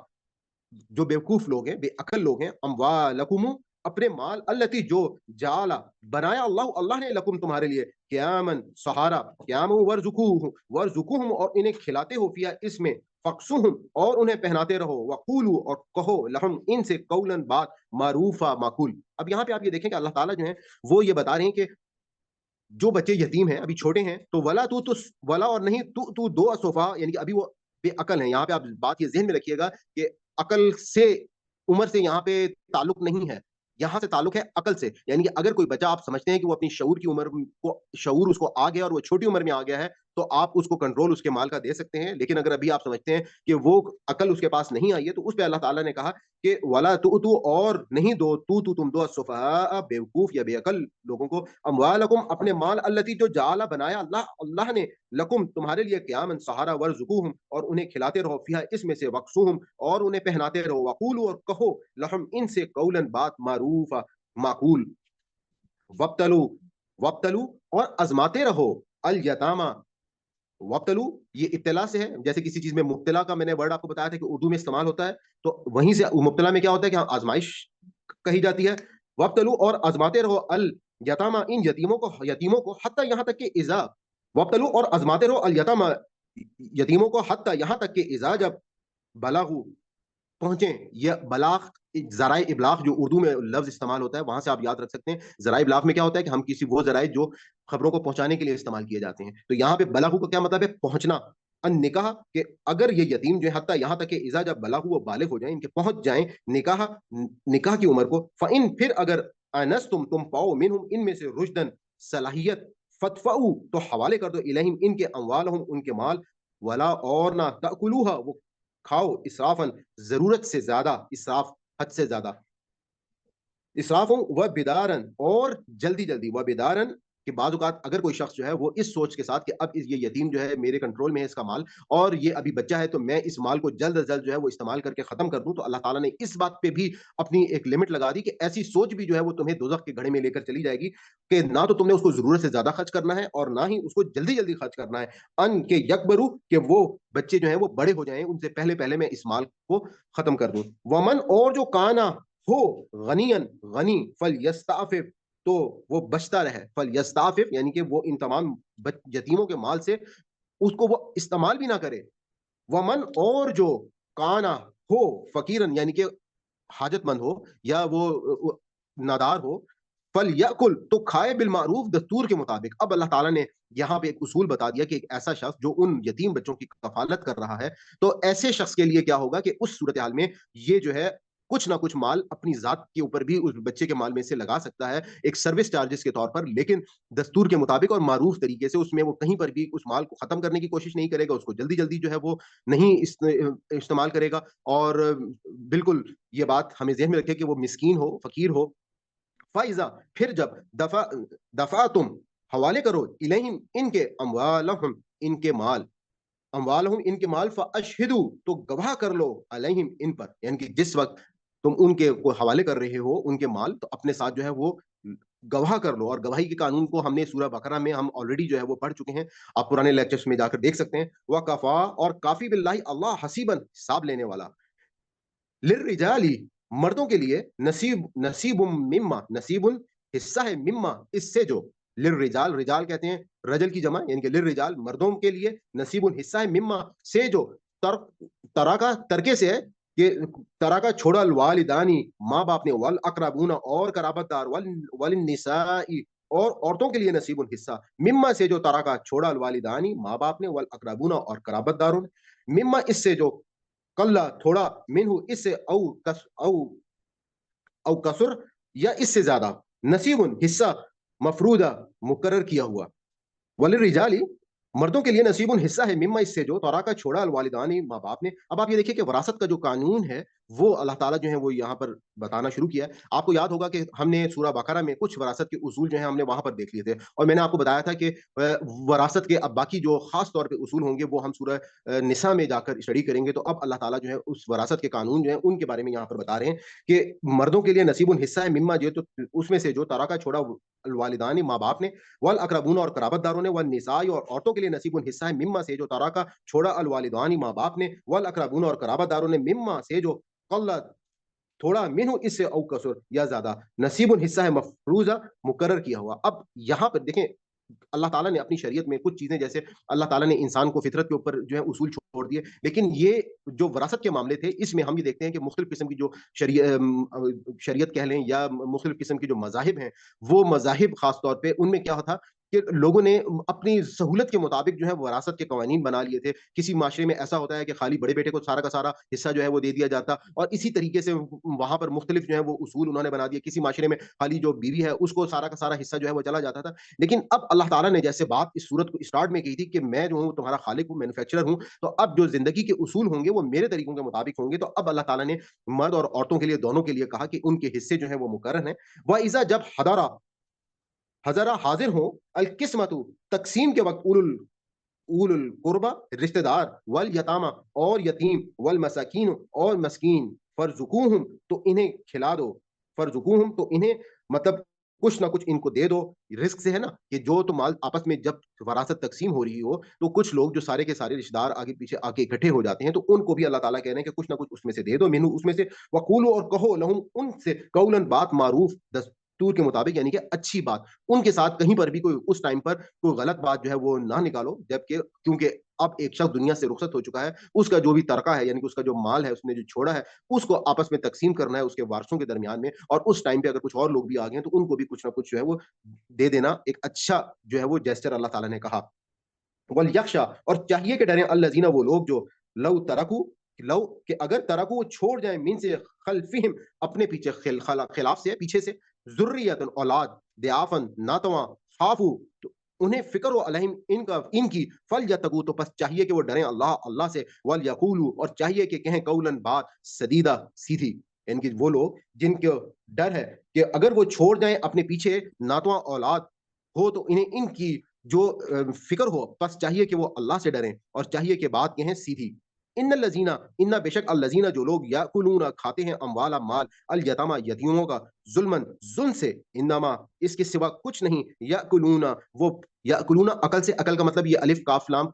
A: جو بیوقوف لوگ ہیں، بے عقل لوگ ہیں، اموالکم اپنے مال، التی جو جعلا بنایا اللہ نے لکم تمہارے لیے قیامن سہارا، قیام ورزقوہم اور انہیں کھلاتے ہو فیہا اس میں، فقسوہم اور انہیں پہناتے رہو، وقولو اور کہو لہم ان سے قولا بات معروفا معقول. اب یہاں پہ آپ یہ دیکھیں کہ اللہ تعالیٰ جو ہے وہ یہ بتا رہے ہیں کہ جو بچے یتیم ہیں ابھی چھوٹے ہیں تو ولا اور نہیں تو دو صفا، یعنی کہ ابھی وہ بے عقل ہیں. یہاں پہ آپ بات یہ ذہن میں رکھیے گا کہ عقل سے عمر سے یہاں پہ تعلق نہیں ہے، یہاں سے تعلق ہے عقل سے. یعنی کہ اگر کوئی بچہ آپ سمجھتے ہیں کہ وہ اپنی شعور کی عمر کو، شعور اس کو آ گیا اور وہ چھوٹی عمر میں آ گیا ہے، تو آپ اس کو کنٹرول اس کے مال کا دے سکتے ہیں. لیکن اگر ابھی آپ سمجھتے ہیں کہ وہ عقل اس کے پاس نہیں آئی ہے، تو اس پہ اللہ تعالیٰ نے کہا کہ ولا تو اور نہیں دو تم دو السفہاء بیوقوف یا بے عقل لوگوں کو، اموالکم اپنے مال، التی جو جعل بنایا اللہ نے لکم تمہارے لیے قیامن سہارا، ورزقوہم اور انہیں کھلاتے رہو فیہا اس میں سے، وقسوہم اور انہیں پہناتے رہو، وقولو اور کہو لہم ان سے قولا بات معروف معقول. وابتلو وابتلو اور آزماتے رہو الیتامى. وابتلو یہ ابتلا سے ہے، جیسے کسی چیز میں مبتلا کا میں نے ورڈ آپ کو بتایا تھا کہ اردو میں استعمال ہوتا ہے، تو وہیں سے مبتلا میں کیا ہوتا ہے کہ آزمائش کہی جاتی ہے. وابتلو اور آزماتے رہو الیتامى ان یتیموں کو حتی یہاں تک کہ اذا، وابتلو اور آزماتے رہو الیتامى یتیموں کو حتی یہاں تک کہ اذا جب بلغوا پہنچیں. یہ بلاغ ذرائع ابلاغ جو اردو میں لفظ استعمال ہوتا ہے وہاں سے آپ یاد رکھ سکتے ہیں. ذرائع ابلاغ میں کیا ہوتا ہے کہ ہم کسی وہ ذرائع جو خبروں کو پہنچانے کے لیے استعمال کیے جاتے ہیں، تو یہاں پہ بلاغ کا کیا مطلب ہے؟ پہنچنا. ان نکاح کہ اگر یہ یتیم جو ہے حتی یہاں تک کہ اذا جب بلاغ وہ بالغ ہو جائیں، ان کے پہنچ جائیں نکاح کی عمر کو، فإن پھر اگر تم پاؤ منہم ان میں سے رشدن صلاحیت، فتفعوا تو حوالے کر دو الیہم ان کے، اموالہم ان کے مال، ولا اور نہ تأکلوہا وہ کھاؤ، اسرافن ضرورت سے زیادہ، اسراف حد سے زیادہ، اسراف و بدارن اور جلدی جلدی، و بدارن کہ بعض اوقات اگر کوئی شخص جو ہے وہ اس سوچ کے ساتھ کہ اب یہ یتیم جو ہے میرے کنٹرول میں ہے اس کا مال، اور یہ ابھی بچہ ہے تو میں اس مال کو جلد از جلد جو ہے وہ استعمال کر کے ختم کر دوں، تو اللہ تعالیٰ نے اس بات پہ بھی اپنی ایک لمٹ لگا دی کہ ایسی سوچ بھی جو ہے وہ تمہیں دوزخ کے گڑھے میں لے کر چلی جائے گی، کہ نہ تو تم نے اس کو ضرورت سے زیادہ خرچ کرنا ہے اور نہ ہی اس کو جلدی جلدی خرچ کرنا ہے. ان کے یکبرو کہ وہ بچے جو ہیں وہ بڑے ہو جائیں، ان سے پہلے پہلے میں اس مال کو ختم کر دوں. ومن اور جو کانا ہو غنین غنی، فلیستعفف تو وہ بچتا رہے، فلیستعفف یعنی کہ وہ ان تمام یتیموں کے مال سے اس کو وہ استعمال بھی نہ کرے. ومن اور جو کانا ہو فقیرن یعنی کہ حاجت مند ہو یا وہ نادار ہو، فلیأکل تو کھائے بالمعروف دستور کے مطابق. اب اللہ تعالیٰ نے یہاں پہ ایک اصول بتا دیا کہ ایک ایسا شخص جو ان یتیم بچوں کی کفالت کر رہا ہے، تو ایسے شخص کے لیے کیا ہوگا کہ اس صورتحال میں یہ جو ہے کچھ نہ کچھ مال اپنی ذات کے اوپر بھی اس بچے کے مال میں سے لگا سکتا ہے ایک سروس چارجز کے طور پر، لیکن دستور کے مطابق اور معروف طریقے سے. اس میں وہ کہیں پر بھی اس مال کو ختم کرنے کی کوشش نہیں کرے گا، اس کو جلدی جلدی جو ہے وہ نہیں استعمال کرے گا. اور بالکل یہ بات ہمیں ذہن میں رکھے کہ وہ مسکین ہو، فقیر ہو. فائزہ پھر جب دفع تم حوالے کرو الیہم ان کے، اموالہم ان کے مال، اموالہم ان کے مال، فاشہدو تو گواہ کر لو علیہم ان پر. یعنی کہ جس وقت تم ان کے کو حوالے کر رہے ہو ان کے مال، تو اپنے ساتھ جو ہے وہ گواہ کر لو. اور گواہی کے قانون کو ہم نے سورہ بقرہ میں ہم آلریڈی جو ہے وہ پڑھ چکے ہیں، آپ پرانے لیکچرز میں جا کر دیکھ سکتے ہیں. وکفا اور کافی باللہ اللہ حسیبا حساب لینے والا. للرجال مردوں کے لیے نصیب مما، نصیب حصہ ہے، مما اس سے جو، للرجال رجال کہتے ہیں رجل کی جمع، یعنی کہ للرجال مردوں کے لیے نصیب حصہ ہے، مما سے جو، ترا کا ترکے سے ہے کہ ترا کا چھوڑا، الوالدانی ماں باپ نے، والاقربون اور قرابت دار، والنساء اور عورتوں کے لیے نصیب حصہ، مما سے جو ترا کا چھوڑا، الوالدانی ماں باپ نے، والاقربون اور قرابت داروں نے، مما اس سے جو، کلا تھوڑا، منہ اس سے، او کسر یا اس سے زیادہ، نصیب حصہ، مفروضہ مقرر کیا ہوا. وللرجال مردوں کے لیے نصیب حصہ ہے، مما اس سے جو، تورا کا چھوڑا، الوالدانی ماں باپ نے. اب آپ یہ دیکھیں کہ وراثت کا جو قانون ہے وہ اللہ ताला जो है वो यहाँ पर बताना शुरू किया है। आपको याद होगा कि हमने सूरह बकरा में कुछ वरासत के उसूल जो हैं हमने वहाँ पर देख लिए थे, और मैंने आपको बताया था कि वरासत के अब बाकी जो खास तौर पे उसूल होंगे वो हम सूरह निसा में जाकर स्टडी करेंगे। तो अब अल्लाह ताला जो है उस वरासत के कानून जो है उनके बारे में यहाँ पर बता रहे हैं कि मर्दों के लिए नसीबुन हिस्सा है मिम्मा, जो तो उसमें से जो तराका छोड़ा वालिदानी माँ बाप ने, वल अकरबून और कराबतदारों ने, वल निसाई और औरतों के लिए नसीबुन हिस्सा है मिम्मा से जो तराका छोड़ा अल वालिदानी माँ बाप ने, वल अकरबून और कराबतदारों ने, मिम्मा से जो कल्ला थोड़ा मिनहु इससे औ कसुर या ज्यादा, नसीबुन हिस्सा है मफरूजा मुकर्रर किया हुआ। अब यहाँ पर देखें, अल्लाह ताला ने अपनी शरीयत में कुछ चीजें, जैसे अल्लाह ताला ने इंसान को फितरत के ऊपर जो है उसूल छोड़ दिए, लेकिन ये जो वरासत के मामले थे इसमें हम ये देखते हैं कि मुख्तलिफ किस्म की जो शरीयत कह लें या मुख्तलिफ किस्म की जो मजाहिब हैं, वो मजाहिब खास तौर पे उनमें क्या था कि लोगों ने अपनी सहूलत के मुताबिक जो है वरासत के कवानीन बना लिए थे। किसी माशरे में ऐसा होता है कि खाली बड़े बेटे को सारा का सारा हिस्सा जो है वो दे दिया जाता, और इसी तरीके से वहां पर मुख्तलिफ जो है वो उसूल उन्होंने बना दिए। किसी माशरे में खाली जो बीवी है उसको सारा का सारा हिस्सा जो है वो चला जाता था। लेकिन अब अल्लाह ताला ने जैसे बात इस सूरत को स्टार्ट में की थी कि मैं जो हूँ तुम्हारा खालिक हूँ, मैन्युफैक्चरर हूँ, तो अब जो जिंदगी के उसूल होंगे वो मेरे तरीकों के मुताबिक होंगे। तो अब अल्लाह ताला ने मर्द और औरतों के लिए, दोनों के लिए कहा कि उनके हिस्से जो है वो मुकर्रर हैं। वह इज़ा जब हदरा हजरा हाजिर हो अल किस्मतु तकसीम के वक्त उलुल उलुल कुर्बा रिश्तेदार, वल यतामा और यतीम, वल मसाकीन और मस्कीन, फरजुकूहुम तो इन्हें खिला दो, फरजुकूहुम तो इन्हें मतलब कुछ ना कुछ इनको दे दो। रिस्क से है ना कि जो तो माल आपस में जब वरासत तकसीम हो रही हो तो कुछ लोग जो सारे के सारे रिश्तेदार आगे पीछे आके इकट्ठे हो जाते हैं, तो उनको भी अल्लाह ताला कह रहे हैं कि कुछ ना कुछ उसमें से दे दो, मिनू उसमें से, वकूलो और कहो लहुम उनसे, कौलन बात मारूफ दस्तूर के मुताबिक, यानी कि अच्छी बात। उनके साथ कहीं पर भी कोई उस टाइम पर कोई गलत बात जो है वो ना निकालो, जबकि क्योंकि अब एक शख्स दुनिया से रुखसत हो चुका है, उसका जो भी तरका है यानी कि उसका जो माल है उसने जो छोड़ा है उसको आपस में तकसीम करना है उसके वारसों के दरमियान में, और उस टाइम पे अगर कुछ और लोग भी आ गए हैं तो उनको भी कुछ ना कुछ जो है वो दे देना एक अच्छा जो है वो जेस्चर अल्लाह ताला ने कहा। वल यख्शा और चाहिए कि डरे अल्लजीना वो लोग जो लव तरकू लव कि अगर तरकू वो छोड़ जाए मीन से खलफिहिम अपने पीछे खिलाफ से पीछे से जुर्रियतन औलाद दियाफन नातवा खाफू तो उन्हें फिक्र हो अलहिम इनका इनकी फल यतकू तो बस चाहिए कि वो डरें अल्लाह अल्लाह से, वल यकूलू और चाहिए कि कहें कौलन बात सदीदा सीधी, इनकी वो लोग जिनको डर है कि अगर वो छोड़ जाएं अपने पीछे नातवा औलाद हो तो इन्हें इनकी जो फिक्र हो, बस चाहिए कि वो अल्लाह से डरें और चाहिए कि बात कहें सीधी। इन लजीना इन्ना बेशक अल लजीना जो लोग याकुलूना खाते हैं अमवाला माल अल यतामा यतीमों का जुल्मन जुल्म से, इन्नमा इसके सिवा कुछ नहीं, याकुलूना वो याकुलूना अकल से, अकल का मतलब ये अलिफ काफ लाम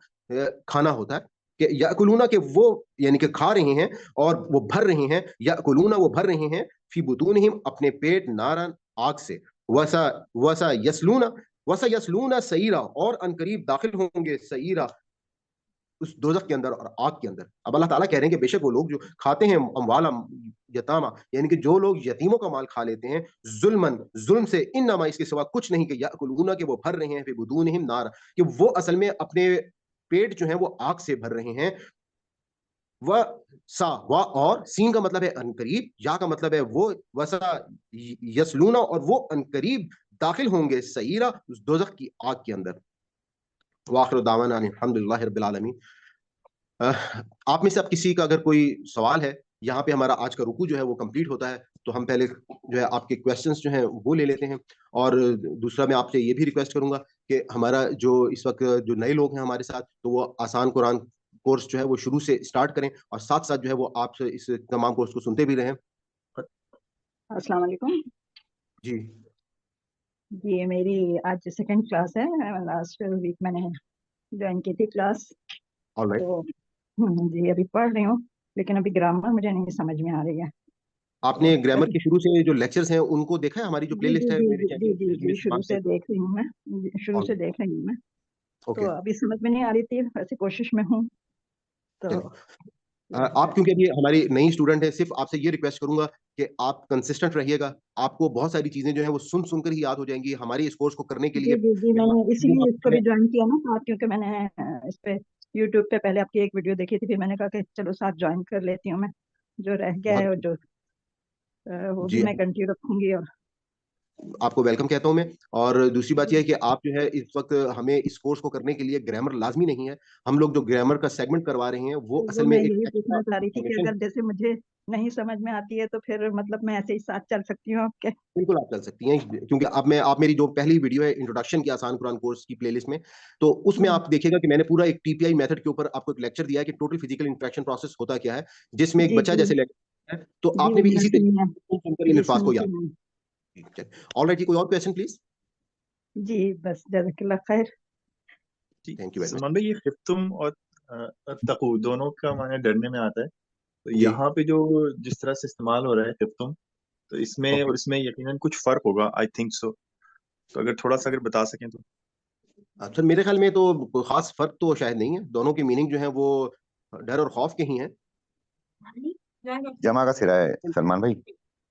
A: खाना होता है कि याकुलूना के वो यानी कि खा रहे हैं और वो भर रहे हैं, याकुलूना वो भर रहे हैं फी बुतूनहिम अपने पेट नारन आग से, वसा वसा यसलूना वसा यसलूना सईरा और अनकरीब दाखिल होंगे सईरा उस दोजख के अंदर और आग के अंदर। अब अल्लाह ताला कह रहे हैं कि बेशक वो लोग जो खाते हैं अमवाला यतामा यानी कि जो लोग यतीमों का माल खा लेते हैं जुल्मन जुल्म से, इन नमा इसके सिवा कुछ नहीं कि याकुलूना के वो भर रहे हैं फिर बुदूनहिम नार कि वो असल में अपने पेट जो है वो आग से भर रहे हैं। वह सा वा और सीन का मतलब है अनकरीब, या का मतलब है वो वसा यसलूना और वो अनकरीब दाखिल होंगे सईरा उस दोजख की आग के अंदर। वाखिर दावाना अल्हम्दुलिल्लाहि रब्बिल आलमीन। आप में से अब किसी का अगर कोई सवाल है, यहाँ पे हमारा आज का रुकू जो है वो कंप्लीट होता है, तो हम पहले जो है आपके क्वेश्चंस जो हैं वो ले लेते हैं। और दूसरा मैं आपसे ये भी रिक्वेस्ट करूंगा कि हमारा जो इस वक्त जो नए लोग हैं हमारे साथ, तो वो आसान कुरान कोर्स जो है वो शुरू से स्टार्ट करें और साथ साथ जो है वो आपसे इस तमाम कोर्स को सुनते भी रहें।
B: अस्सलाम वालेकुम
A: जी
B: जी। ये मेरी आज सेकंड क्लास है। लास्ट वीक मैंने ज्वाइन की थी क्लास।
A: All right.
B: तो जी अभी पढ़ रही हूँ, लेकिन अभी ग्रामर मुझे नहीं समझ में आ रही है। तो
A: आपने ग्रामर के शुरू से जो लेक्चर्स हैं उनको देखा है? हमारी जो
B: जी
A: प्लेलिस्ट
B: जी
A: है
B: जी
A: मेरे
B: जी जी
A: चैनल
B: जी जी शुरू से
A: पे।
B: देख रही हूँ मैं। शुरू
A: ऑल
B: से देख रही हूँ मैं।
A: ओके,
B: तो अभी समझ में नहीं आ रही थी, वैसे कोशिश में हूँ। तो
A: चलिए। आप क्योंकि अभी हमारी नई स्टूडेंट है, सिर्फ आपसे ये रिक्वेस्ट करूंगा कि आप कंसिस्टेंट रहिएगा। आपको बहुत सारी चीजें जो है वो सुन सुनकर ही याद हो जाएंगी। हमारी इस कोर्स को करने के लिए
B: जी जी जी मैंने
A: वो
B: इसीलिए इसको
A: आपने
B: भी ज्वाइन किया ना साथ, क्योंकि मैंने इस पे यूट्यूब पे पहले आपकी एक वीडियो देखी थी, फिर मैंने कहा कि चलो साथ ज्वाइन कर लेती हूँ मैं। जो रह गया है
A: बहुत
B: और जो वो भी
A: जी
B: मैं कंटिन्यू रखूंगी। और
A: آپ کو ویلکم کہتا ہوں میں. اور دوسری بات یہ ہے کہ آپ جو ہے اس وقت ہمیں اس کورس کو کرنے کے لیے گرامر لازمی نہیں ہے. ہم لوگ جو گرامر کا سیگمنٹ کروا رہے ہیں وہ
B: وہ
A: اصل میں
B: میں
A: ایک
B: یہی
A: ایکسٹرا
B: پوچھنا چاہ رہی تھی کہ
A: انفارمیشن.
B: اگر جیسے مجھے نہیں سمجھ میں آتی ہے تو پھر مطلب میں ایسے ہی ساتھ چل سکتی ہوں آپ کے؟
A: بالکل آپ چل سکتی ہیں کیونکہ آپ میری جو پہلی ویڈیو ہے انٹروڈکشن کی آسان قرآن کورس کی پلے لسٹ میں, تو اس میں آپ دیکھیے گا کہ میں نے پورا ایک TPI میتھڈ کے اوپر آپ کو ایک لیکچر دیا ہے کہ ٹوٹل فزیکل انٹریکشن پروسیس ہوتا کیا ہے, جس میں ایک
B: جی
A: بچہ
B: جی
A: جیسے لیکچر ہے, تو
B: جی
A: آپ نے بھی
B: میں نے
A: اسی
B: سنی ہے.
A: طریقے سن کر ان
B: جی
A: الفاظ
B: سنی
A: کو یاد.
B: سنی.
A: آل رائٹ, کوئی اور کوشچن پلیز.
B: جی بس جزاک اللہ خیر.
C: جی
A: thank you very much.
C: Salman بھائی، یہ خفتم اور تقو دونوں کا معنی ڈرنے میں آتا ہے، تو
A: جی
C: یہاں پہ جو جس طرح سے استعمال ہو رہا ہے خفتم، تو اس میں
A: اوکے.
C: اور اس میں یقیناً کچھ فرق ہوگا، آئی تھنک سو. تو اگر تھوڑا سا اگر بتا سکیں تو.
A: سر میرے خیال میں تو کوئی خاص فرق تو شاید نہیں ہے, دونوں کی میننگ جو ہے وہ ڈر اور خوف کے ہی ہیں.
D: جمع کا سرا ہے سلمان بھائی،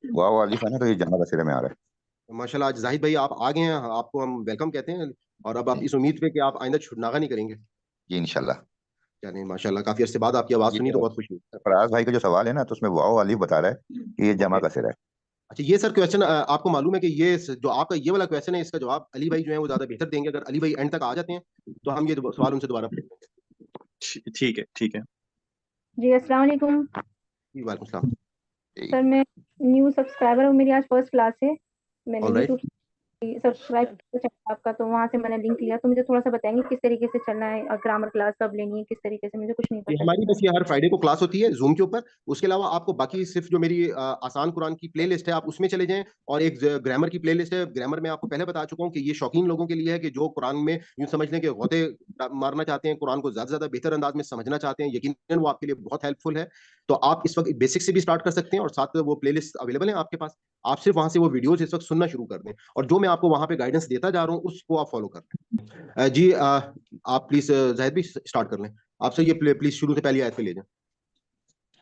D: واو الف ہے نا، تو یہ جمع کا سرے میں آ رہا ہے.
A: ماشاء اللہ, آج زاہد بھائی آپ آ گئے ہیں, آپ کو ہم ویلکم کہتے ہیں, اور اب آپ
D: جی
A: اس امید پہ کہ آپ آئندہ ناغہ نہیں کریں گے.
D: جی انشاءاللہ.
A: یعنی ماشاء اللہ کافی عرصے بعد آپ کی آواز سنی تو
D: یہ
A: بہت خوشی ہوئی.
D: فراز بھائی کا جو سوال ہے نا، تو اس میں واو الف بتا رہا ہے کہ یہ جمع
A: اوکے.
D: کا سرا ہے.
A: اچھا یہ سر کوشچن آپ کو معلوم ہے کہ یہ جو آپ کا یہ والا کوشچن ہے, اس کا جواب علی بھائی جو ہے وہ زیادہ بہتر دیں گے. اگر علی بھائی اینڈ تک آ جاتے ہیں تو ہم یہ سوال ان سے دوبارہ پوچھیں گے.
C: ٹھیک ہے ٹھیک ہے.
E: جی السلام علیکم.
A: جی وعلیکم السلام.
D: جی
E: سر میں نیو سبسکرائبر ہوں, میری آج فرسٹ کلاس ہے. میں نے
A: آل رائٹ.
E: یوٹیوب سبسکرائب کیا آپ کا, تو وہاں سے میں نے لنک لیا. تو مجھے تھوڑا سا بتائیں گے کس طریقے سے چلنا ہے, اور گرامر کلاس کب لینی ہے, کس طریقے سے, مجھے کچھ نہیں
A: یہ
E: پتا
A: ہماری
E: اس
A: بس یہ ہر فرائیڈے کو کلاس ہوتی ہے زوم کے اوپر. اس کے علاوہ آپ کو باقی صرف جو میری آسان قرآن کی پلے لسٹ ہے آپ اس میں چلے جائیں, اور ایک گرامر کی پلے لسٹ ہے. گرامر میں آپ کو پہلے بتا چکا ہوں کہ یہ شوقین لوگوں کے لیے ہے کہ جو قرآن میں یوں سمجھ لیں کہ غوطے مارنا چاہتے ہیں, قرآن کو زیادہ سے زیادہ بہتر انداز میں سمجھنا چاہتے ہیں. یقیناً وہ آپ کے لیے بہت ہیلپ فل ہے. تو آپ اس وقت بیسک سے بھی اسٹارٹ کر سکتے ہیں, اور ساتھ وہ پلے لسٹ اویلیبل ہیں آپ کے پاس. آپ صرف وہاں سے وہ ویڈیوز اس وقت سننا شروع کر دیں, اور جو میں آپ کو وہاں پہ گائیڈنس دیتا جا رہا ہوں اس کو آپ فالو کر لیں. جی آپ پلیز زاہد بھی اسٹارٹ کر لیں. آپ سے یہ پلیز شروع سے پہلی آیت پہ لے جائیں.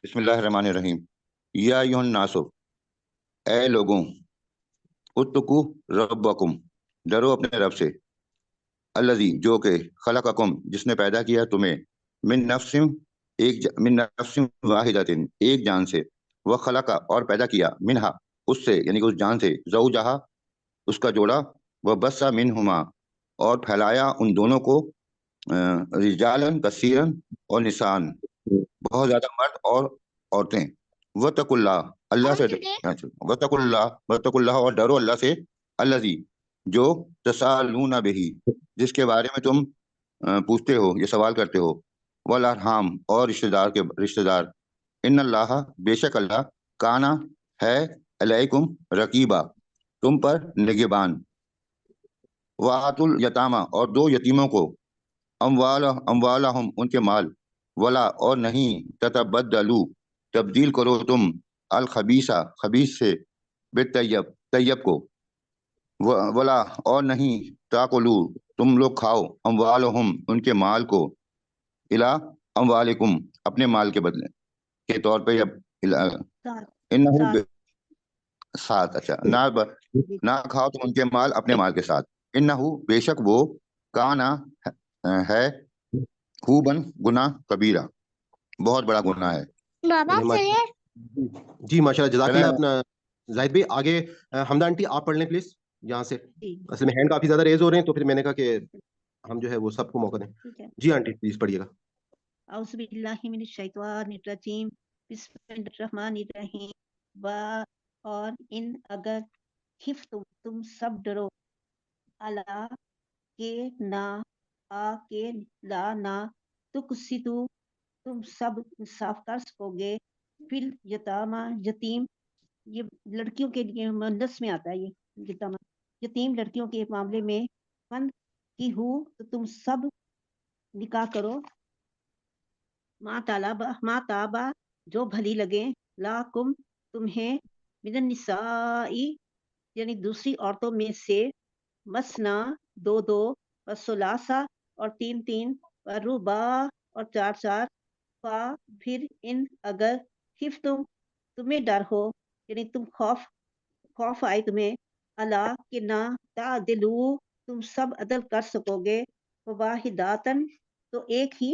D: بسم اللہ الرحمن الرحیم. یا ایھا الناس، اے لوگوں، اتقوا ربکم، ڈرو اپنے رب سے. الذی، جو کہ خلقکم، جس نے پیدا کیا تمہیں، من نفس واحدۃ، ایک جان سے، وخلق، اور پیدا کیا، منہا، اس سے یعنی کہ اس جان سے، زوجہا، اس کا جوڑا، وبث منہما، اور پھیلایا ان دونوں کو، رجالن کثیرن اور نسان، بہت زیادہ مرد اور عورتیں. وتقوا اللہ، اللہ سے وتقوا اللہ، اور ڈرو اللہ سے. الذی، جو تسالون بہ، جس کے بارے میں تم پوچھتے ہو یا سوال کرتے ہو. والارحام، اور رشتہ دار. ان اللہ، بے شک اللہ، کانا، ہے، علیکم، رقیبہ، تم پر نگہبان. وآتوا الیتامی، اور دو یتیموں کو، اموالہم، ان کے مال. ولا، اور نہیں، تتبدلوا، تبدیل کرو تم، الخبیثہ، خبیث سے، بالطیب، طیب کو. ولا، اور نہیں، تاکلوا، تم لوگ کھاؤ، اموالہم، ان کے مال کو، الا اموالکم، اپنے مال کے بدلے کے طور پہ، یا انہو ساتھ، اچھا، نہ کھاؤ تم ان کے مال اپنے مال کے ساتھ. انہو، بے شک وہ، کانا، ہے، خوبن، گناہ، کبیرہ، بہت بڑا گناہ ہے.
A: جی ماشاء اللہ, جزاک
D: چلیں.
A: اللہ. اپنا زاہد بھائی آگے حمدہ آنٹی آپ پڑھ لیں پلیز یہاں سے. اصل میں ہینڈ کافی زیادہ ریز ہو رہے ہیں, تو پھر میں نے کہا کہ ہم جو ہے وہ سب کو موقع دیں. جی آنٹی پلیز پڑھیے گا.
F: اعوذ باللہ من الشیطان الرجیم، بسم اللہ الرحمن الرحیم. اور ان اگر خفتم، تم سب ڈرو، الا، کہ نہ، کہ لا نہ، تقسطوا، تم سب انصاف کر سکو گے، فی الیتامی، یتیم، یہ لڑکیوں کے لیے مؤنث میں آتا ہے. یہ یتیم لڑکیوں کے معاملے میں، من کی ہو، تو تم سب نکاح کرو، ماں تابا، جو بھلی لگے، لاکم، تمہیں، من النساء، یعنی دوسری عورتوں میں سے، مسنا، دو دو، وثلاثہ، اور تین تین، ورباع، اور چار چار. پھر ان اگر خفتم، تمہیں ڈر ہو، یعنی تم خوف آئے تمہیں، اللہ، کہ نہ، تعدلو، تم سب عدل کر سکو گے، واحداتن، تو ایک ہی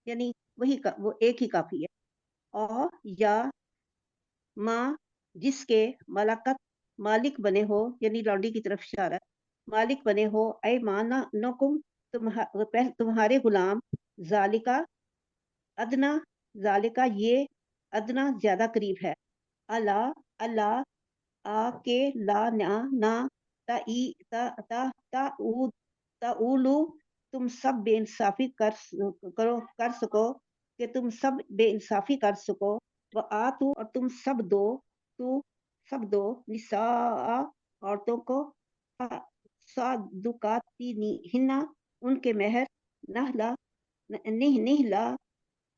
F: یعنی وہی وہ ایک ہی کافی ہے. اور یا ماں، جس کے ملکت मालिक बने हो, यानी लॉन्डी की तरफ इशारा, मालिक बने हो, ऐ माना नकुम, तुम्हारे गुलाम, जालिका अदना, जालिका ये, अदना ज्यादा करीब है, अला अल्लाह, आ के ला ना ना, ता ई ता ऊ ताउलू, तुम सब बेइंसाफी कर सको, कि तुम सब बेइंसाफी कर सको, व आतू, और तुम सब दो निसा, औरतों को, सादुकाती हिन्ना, उनके मेहर, नहला निहला,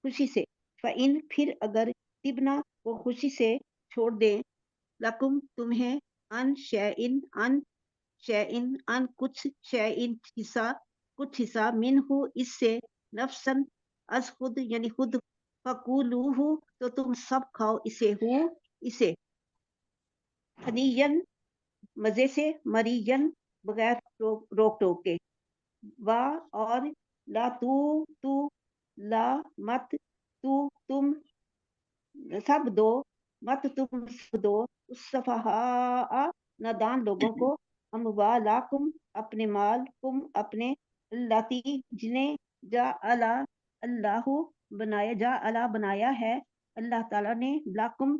F: खुशी से, फ़इन, फिर अगर तिबना, वो खुशी से छोड़ दें, लकुम, तुम्हें, अन शैइन अन कुछ, शैइन कुछ हिस्सा, मिनहु, इससे, नफ्सन अज खुद, यानी खुद, फकूलूहु, तो तुम सब खाओ इसे हनीयन, मजे से, मरियन, बगैर रोक टोक के, वा, और, ला तू ला मत, तुम सब दो, मत तुम सब दो, सफहा, नादान लोगों को, अमवालाकुम, अपने माल, कुम, अपने, लती, जिन्हें, जा अला बनाया है अल्लाह ताला ने, लाकुम,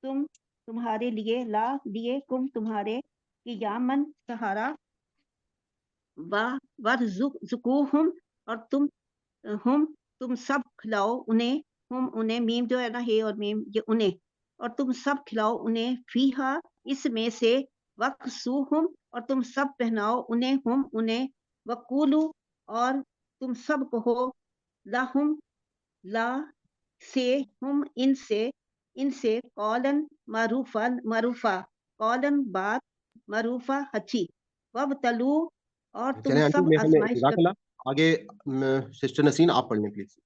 F: तुम्हारे लिए, ला लिए, कुम, तुम्हारे, कियामन, सहारा, वरज़ुक़ूहुम, और तुम सब खिलाओ उन्हें, उन्हें, मीम जो है ना, हे और मीम, ये उन्हें, और तुम सब खिलाओ उन्हें, फीहा, इसमें से, वक्सूहुम, और तुम सब पहनाओ उन्हें, उन्हें, वकूलू, और तुम सब कहो, लाहुम, ला से, इनसे कौलन मारूफा, कौलन बात, मारूफा अच्छी, वबतलू, और तुम
A: चलें आंटी,
F: सब
A: मैं हमें
F: आजमाइश कर,
A: जज़ाकल्लाह। आगे सिस्टर नसीन आप पढ़ लें प्लीज।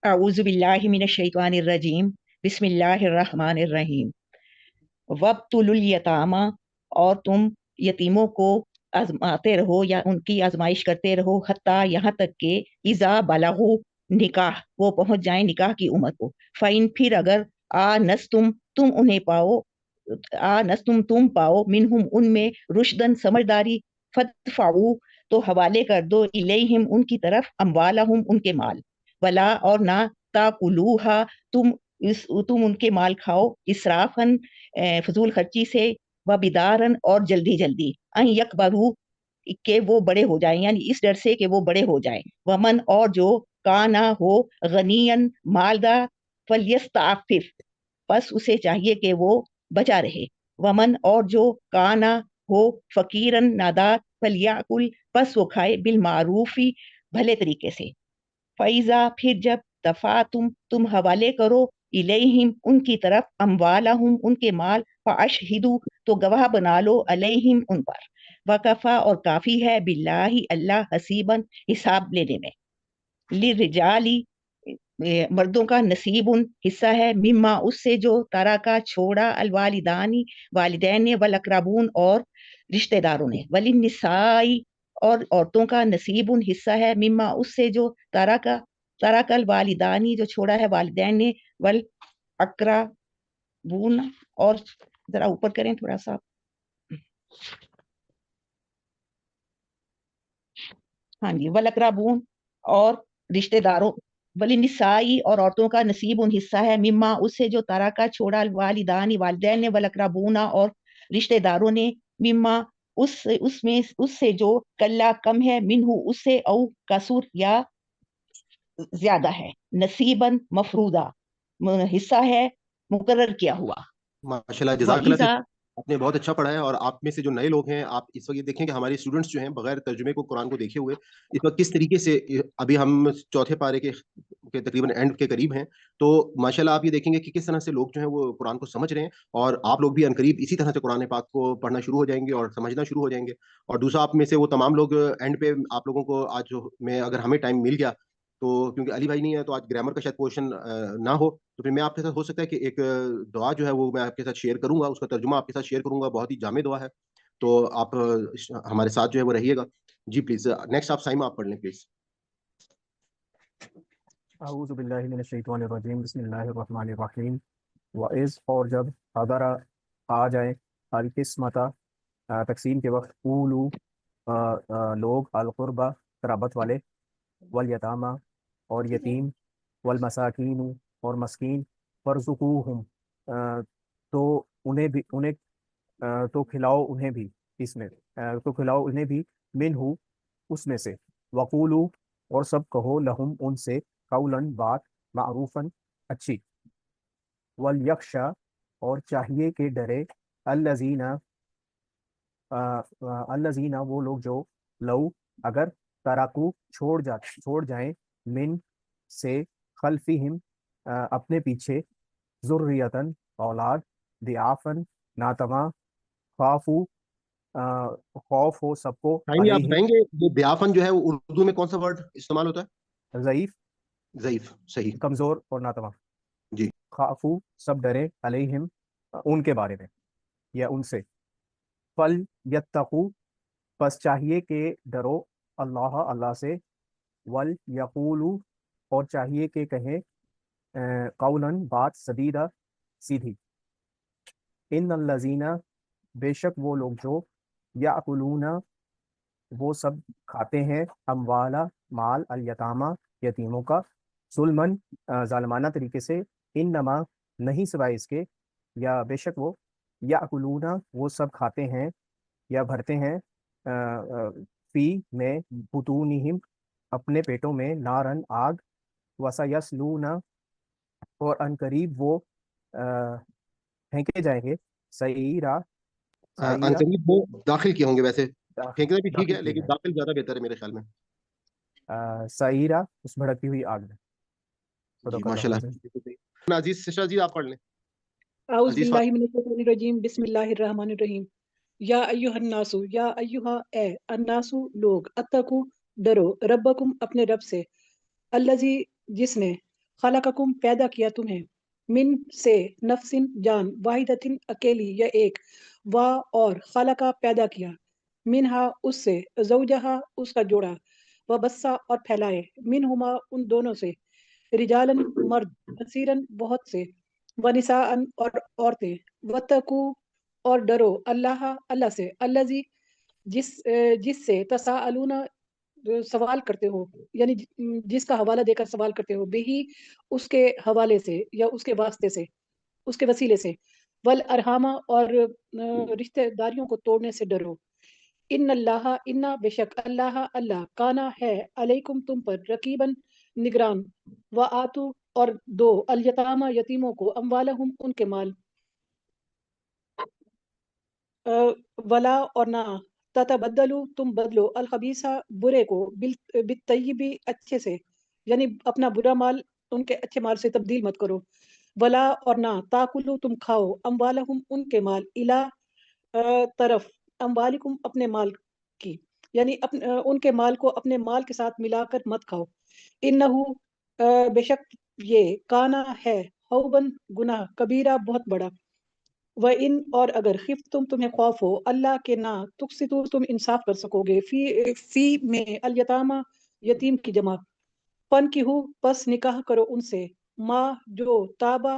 G: अऊज़ु बिल्लाहि मिनश शैतानिर रजीम, बिस्मिल्लाहिर रहमानिर रहीम। वब्तुलुल यतामा, और तुम यतीमों को आजमाते रहो या उनकी आजमाइश करते रहो, हत्ता, यहाँ तक के, इज़ा बलगु, निकाह, वो पहुंच जाए निकाह की उम्र को, फ़ाइन, फिर अगर, तुम उन्हें पाओ, तुम पाओ, मिनहुम, उनमें, रुशदन, समझदारी, फदफाऊ, तो हवाले कर दो, इलैहिम, उनकी तरफ, अमवालहुम, उनके माल, वला, और ना, ताकुलूहा, तुम उनके माल खाओ, इसराफन, फजूल खर्ची से, व बिदारन, और जल्दी जल्दी, अन यकबरू, के वो बड़े हो जाएं, यानी इस डर से कि वो बड़े हो जाएं, वमन, और जो, काना हो, गनियन, मालदार, फलियस्ताफिफ, बस उसे चाहिए कि वो बचा रहे, वमन, और जो, काना हो, फकीरन, नादार, फलियाकुल, बस वो खाए, बिल मारूफी, भले तरीके से, फैज़ा, फिर जब, दफा तुम हवाले करो, इलैहिम, उनकी तरफ, अमवालहुम, उनके माल, फअशहिदु, तो गवाह बना लो, अलैहिम, उन पर, वकफा, और काफी है, बिल्लाही, अल्लाह, हसीबन, हिसाब लेने में, लिरिजाली, मर्दों का, नसीबुन, हिस्सा है, मिम्मा, उससे जो, तारा का छोड़ा, अलवालिदानी, वालिदैन ने, वल अकराबून, और रिश्तेदारों ने, वलिन निसाई, और औरतों का, नसीबुन, हिस्सा है, मिम्मा, उससे जो, तारा कल वालिदानी, जो छोड़ा है वालिदैन ने, वल अकराबून, और जरा ऊपर करें थोड़ा सा, हाँ जी, वल अकराबून, और रिश्तेदारों, वली निसाई, और औरतों का, नसीब उन, हिस्सा है, मिम्मा, उससे जो, तारा का छोड़ा, वालिदानी, वालिदैन ने, वल अकराबूना, और रिश्तेदारों ने, मिम्मा, उससे जो, कल्ला, कम है, मिनहु, उससे, औ कसुर, या ज्यादा है, नसीबन मफरूदा, हिस्सा है, मुकर्रर किया हुआ,
A: माशाल्लाह,
G: व
A: जज़ाकल्लाह
G: इज़ा,
A: सिस्टर, आपने बहुत अच्छा पढ़ा है। और आप में से जो नए लोग हैं, आप इस वक्त ये देखें कि हमारे स्टूडेंट्स जो हैं बगैर तर्जुमे को कुरान को देखे हुए इस वक्त किस तरीके से, अभी हम चौथे पारे के तकरीबन एंड के करीब हैं। तो माशाल्लाह आप ये देखेंगे कि किस तरह से लोग जो हैं वो कुरान को समझ रहे हैं, और आप लोग भी अनकरीब इसी तरह से कुरान पाक को पढ़ना शुरू हो जाएंगे और समझना शुरू हो जाएंगे। और दूसरा, आप में से वो तमाम लोग एंड पे आप लोगों को आज में अगर हमें टाइम मिल गया, तो क्योंकि अली भाई नहीं है तो आज ग्रामर का शायद पोर्शन ना हो, तो फिर मैं आपके साथ, हो सकता है कि एक दुआ जो है वो मैं आपके साथ शेयर करूंगा, उसका तर्जुमा आपके साथ शेयर करूंगा, बहुत ही जामे दुआ है। तो आप हमारे साथ जो है वो रहिएगा। जी प्लीज, नेक्स्ट आप साइमा आप पढ़ लें प्लीज।
H: अऊज़ु बिल्लाहि मिनश शैतानिर रजीम, बिस्मिल्लाहिर रहमानिर रहीम। वइज़ और जब हदरा आ जाए अलकिस्मता तकसीम के वक्त ऊलू लोग अलकुरबा कराबत वाले वल यतामा और यतीम वल मसाकीन और मस्कीन फरजुकूहुम तो उन्हें भी उन्हें तो खिलाओ उन्हें भी इसमें तो खिलाओ उन्हें भी मिनहु उसमें से वकूलू और सब कहो लहुम उनसे कौलन बात मारूफन अच्छी वल यख्शा और चाहिए कि डरे अल्लजीना अल्लजीना वो लोग जो लऊ अगर तराकू छोड़ जाएं मिन से खल्फिहिम अपने पीछे जुर्रियतन औलाद दियाफन नातमा खाफू खौफ हो सबको
A: टाइम आप
H: अलैहिम
A: बताएंगे ये ब्याफन जो है वो उर्दू में कौन सा वर्ड इस्तेमाल होता है?
H: ज़ईफ
A: ज़ईफ, सही
H: कमजोर और नातमा
A: जी।
H: खाफू सब डरे अलैहिम उनके बारे में या उनसे फल यत्तकू बस चाहिए कि डरो अल्लाह अल्लाह से वल यकूलू और चाहिए कि कहें कौलन बात सदीदा सीधी इन लजीना बेशक वो लोग जो याकुलूना वो सब खाते हैं अमवाला माल अल यतामा यतीमों का जुल्मन जालमाना तरीके से इन नमा नहीं सिवाय इसके या बेशक वो याकुलूना वो सब खाते हैं या भरते हैं फी में बुतूनिहिम अपने पेटों में नारन आग वसयस्लूना और अनकरीब वो फेंके जाएंगे सईरा सईरा
A: अनकरीब वो दाखिल किए होंगे, वैसे फेंकना भी ठीक
H: दाखिल
A: है
H: किए
A: लेकिन
H: जाएंगे
A: दाखिल ज्यादा बेहतर है मेरे ख्याल में।
H: सईरा उस भड़कती हुई आग में।
A: जी
H: सदक़ल्लाहुल
A: माशाल्लाह।
H: अज़ीम।
A: अजीज सिस्टर जी आप पढ़ लें।
I: औज़
A: अजीज
I: बिल्लाहि मिनश शैतानिर रजीम बिस्मिल्लाहिर रहमानिर रहीम। या अय्युहन नासु या अय्युहा ए अन्नासु लोग अत्तकु डरो रब्बकुम अपने रब से अल्लज़ी जिसने खलककुम पैदा किया तुम्हें मिन से नफ्सिन जान वाहिदतिन अकेली या एक वा और खलका पैदा किया मिनहा उससे ज़ौजहा उसका जोड़ा व बस्सा और फैलाए मिनहुमा उन दोनों से रिजालन मर्द कसीरन बहुत से व निसाअन और औरतें वतकू और डरो अल्लाह अल्लाह से अल्लाजी जिससे तसाअलूना सवाल करते हो यानी जिसका हवाला देकर सवाल करते हो बेही उसके हवाले से या उसके वास्ते से उसके वसीले से वल अरहामा और रिश्तेदारियों को तोड़ने से डरो इन अल्लाह इन्ना बेशक अल्लाह अल्लाह काना है अलैकुम तुम पर रकीबन निगरान व आतु और दो अल यतामा यतीमों को अम्वालहुम उनके माल वला और ना ततबद्दलु तुम बदलो अल खबीसा बुरे को बित्तय्यिबी अच्छे से यानी अपना बुरा माल उनके अच्छे माल से तब्दील मत करो वला और ना ताकुलु तुम खाओ अम्वालहुम उनके माल इला तरफ अम्वालिकुम अपने माल की यानी उनके माल को अपने माल के साथ मिलाकर मत खाओ इन्नहु बेशक ये काना है हौबन गुनाह कबीरा बहुत बड़ा व इन और अगर खिफ तुम्हें खौफ हो अल्लाह के ना तुक्सितु तुम इंसाफ कर सकोगे फी में अल यतामा यतीम की जमा फन की हूँ बस निकाह करो उनसे माँ जो ताबा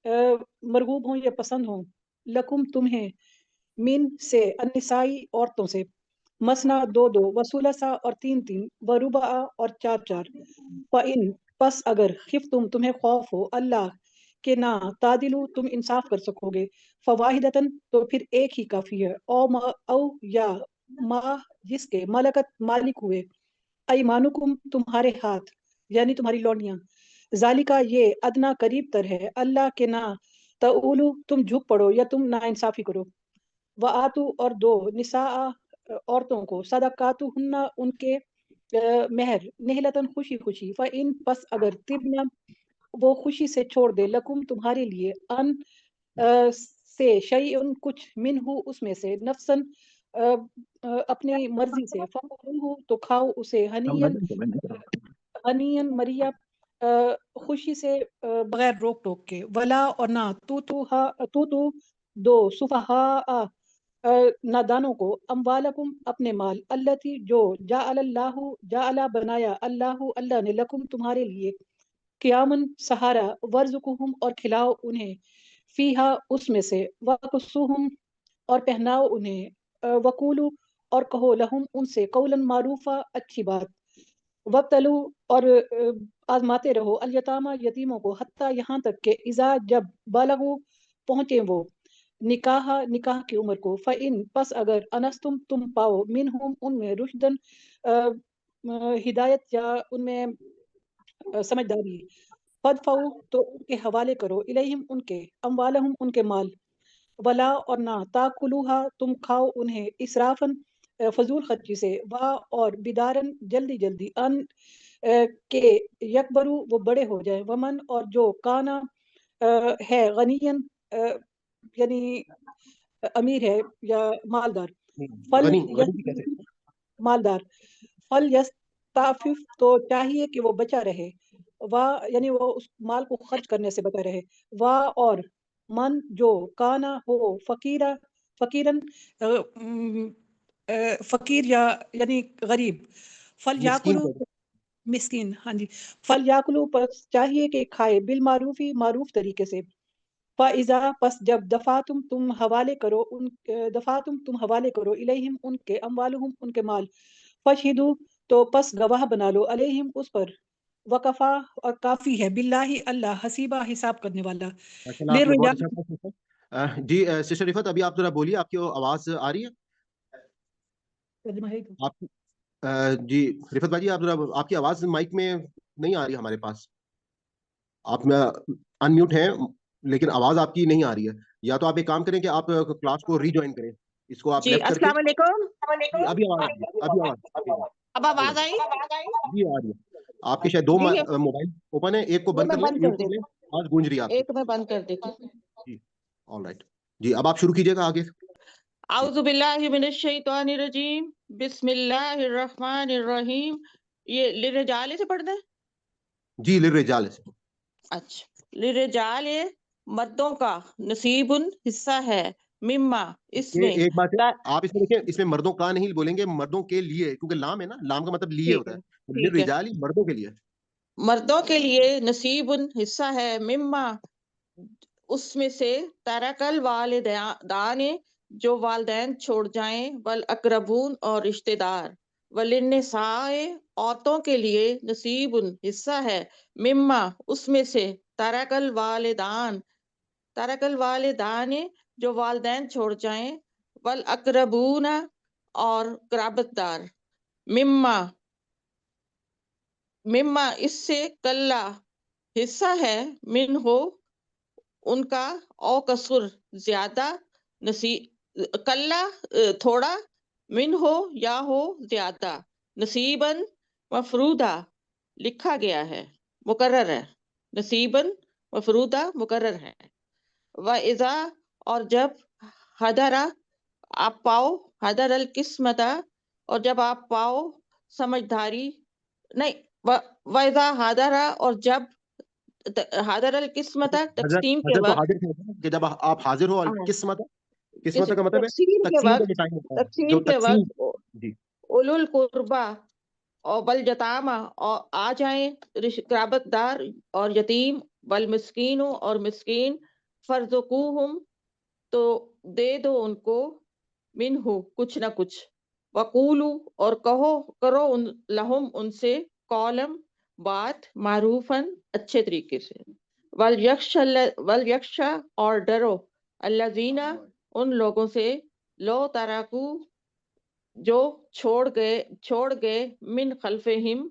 I: मरगूब हो या पसंद हो लकुम तुम्हें मिन से अन्निसाई औरतों से मसना दो दो वसुलसा और तीन तीन व रुबा और चार चार व इन बस अगर खिफ तुम्हें खौफ हो अल्लाह के ना तादिलु तुम इंसाफ कर सकोगे फवाहिदतन तो फिर एक ही काफी है औ या मा जिसके मलकत मालिक हुए ऐमानुकुम तुम्हारे हाथ यानी तुम्हारी लौंडियां जालिका ये अदना करीब तर है अल्लाह के ना तऊलु तुम झुक पड़ो या तुम ना इंसाफी करो व आतु और दो निसा औरतों को सदकातु हुन्ना उनके मेहर नेहलतन खुशी खुशी फ इन पस अगर तिबना वो खुशी से छोड़ दे लकुम तुम्हारे लिए अन से शैउन कुछ मिनहु उसमें से नफसन अपनी मर्जी से फकुलू तो खाओ उसे हनियन मरिया खुशी से बगैर रोक टोक के वला और ना तू दो सुफहा नादानों को अम्वालकुम अपने माल अल्लती जो जाअला बनाया अल्लाह ने लकुम तुम्हारे लिए क़ियामन सहारा वर्ज़ुकुहुम और खिलाओ उन्हें फीहा उसमें से, वकुसुहुम और पहनाओ उन्हें, वकूलू और कहो लहुम उनसे, कौलन मारूफा अच्छी बात, वक्तलू और आजमाते रहो, अल यतामा यतीमों को, हत्ता यहाँ तक के इज़ा जब बालगू पहुँचे वो, निकाह की उम्र को, फ़इन पस अगर तुम पाओ मिनहुम उनमें रुश्दन हिदायत या उनमें समझदारी, फदफऊ तो उनके हवाले करो, इलैहिम उनके, अमवालहुम उनके माल, वला और ना ताकुलूहा तुम खाओ उन्हें, इसराफन फजूल खर्ची से, वा और बिदारन जल्दी जल्दी, अन के यकबरू वो बड़े हो जाए, वमन और जो काना है गनियन यानी अमीर है या मालदार, फल
A: गनी भी कहते हैं।
I: मालदार, फल यस्ताफिफ तो चाहिए कि वो बचा रहे, वाह यानी वो उस माल को खर्च करने से बचा रहे, वाह और मन जो काना हो फकीरन फकीर या यानी गरीब, फल
A: मिस्कीन
I: याकुलू
A: कहते
I: मिस्कीन, हाँ जी, फल याकुलू पर चाहिए कि खाए, बिल मारूफी मारूफ तरीके से, फ़ाइज़ा पस जब तुम हवाले करो इलैहिम उनके, अमवालुहुम उनके माल, फशहिदू तो पस गवाह बना लो, अलैहिम उस पर, वकफा और काफी है, बिल्लाहि अल्लाह, हसीबा हिसाब करने वाला,
A: माशाल्लाह, आपने बहुत
I: लिर्रिजाल
A: अच्छा कहा सिस्टर। जी सिस्टर रिफत, अभी आप जरा बोलिए, आपकी आवाज आ रही है आपकी? जी रिफत भाई, आप जरा, आपकी आवाज माइक में नहीं आ रही हमारे पास। आप अनम्यूट हैं लेकिन आवाज आपकी नहीं आ रही है। या तो आप एक काम करें कि आप क्लास को रीज्वाइन करें, इसको आप
G: जी
A: लेफ्ट करके।
G: अस्सलाम वालेकुम।
A: जी अभी आवाज आ रही है, अभी आवाज अभी आवाज
G: अब आवाज
A: बोलें।
G: आई?
A: जी आ रही है। आपके शायद दो
G: जी
A: मोबाइल ओपन है, एक को
G: ये
A: बंद
G: मैं
A: कर लें,
G: बंद
A: म्यूट
G: कर
A: कर
G: देती
A: लें, आवाज गूंज रही है
G: हूँ,
A: आपकी।
G: एक मैं बंद कर देती हूँ।
A: जी ऑल राइट। जी अब आप शुरू कीजिएगा आगे। जी
G: आउज़ु बिल्लाहि मिनश शैतानिर रजीम, बिस्मिल्लाहिर रहमानिर रहीम। ये लिरिजाले से पढ़ना है?
A: जी लिर्रिजाल से।
G: अच्छा, लिरिजाले मर्दों का नसीबुन हिस्सा है, मिम्मा
A: ये
G: इसमें
A: एक बात है,
G: ता-
A: आप इसमें देखिए, इसमें मर्दों का नहीं बोलेंगे, मर्दों के लिए, क्योंकि लाम है ना, लाम का मतलब लिए होता है।
G: ठीक है,
A: लिर्रिजाल मर्दों के लिए।
G: मर्दों के लिए नसीबुन हिस्सा है, मिम्मा उसमें से, तरकल वालिदाने जो वालदैन छोड़ जाएं, वल अकरबून और रिश्तेदार, वलिन्निसाए औरतों के लिए नसीबुन हिस्सा है, मिम्मा उसमें से, तरकल वालिदाने जो वालदैन छोड़ जाएं, वल अकरबूना और कराबतदार, मिम्मा इससे, कल्ला हिस्सा है, मिन हो उनका, औ कसुर ज्यादा, कल्ला थोड़ा, मिन हो या हो ज्यादा, नसीबन मफरूदा लिखा गया है, मुकर्रर है, नसीबन मफरूदा मुकर्रर है, व इज़ा और जब, हदरा आप पाओ, हदर अल किस्मता और जब आप पाओ समझदारी, नहीं, वैजा हादरा और जब हादर अल किस्मता
A: हजर
G: तकसीम के
A: हजर तो
G: वक्त,
A: हाजिर थे कि जब आप हाजिर हो, और
G: हाँ,
A: किस्मत का मतलब है
G: तकसीम के
A: तकसीम का
G: वक्त
A: जो टाइम होता है, जो
G: तकसीम के
A: तकसीम।
G: वक्त
A: जी
G: उलुल कुर्बा और बल जतामा और आ जाएं कराबतदार और यतीम, बल मिस्कीनों और मिस्कीन, फर्जुकूहुम तो दे दो उनको, मिनहु कुछ न कुछ, वकूलू और करो लहुम उनसे, कौलम बात, मारूफन अच्छे तरीके से, वल यख्शा और डरो, अल्लज़ीना उन लोगों से, लो तराकू जो छोड़ गए, मिन खल्फिहिम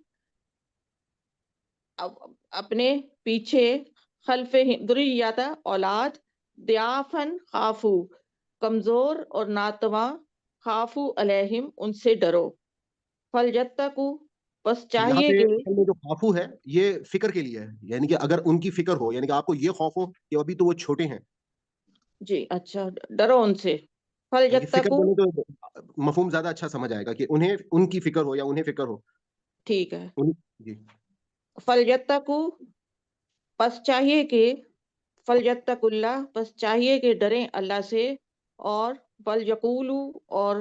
G: अपने पीछे, खल्फिहिम दुर्रियता औलाद, दियाफन खाफू कमजोर और नातवा, खाफू अलैहिम उनसे डरो, फलजत्तकू बस
A: यहाँ
G: चाहिए
A: पे
G: कि,
A: असल में जो खाफू है ये फिक्र के लिए है, यानी कि अगर उनकी फिक्र हो, यानी कि आपको ये खौफ हो कि अभी तो वो छोटे हैं,
G: जी अच्छा, डरो उनसे,
A: यानी कि फिक्र
G: फलजत्तकू
A: बोले तो मफहूम ज्यादा अच्छा समझ आएगा कि उन्हें उनकी फिक्र हो या उन्हें फिक्र हो।
G: ठीक है,
A: जी
G: फलजत्तकू बस चाहिए कि, फलजत्तकुल्ला बस चाहिए कि डरें अल्लाह से, और बल यकूलू और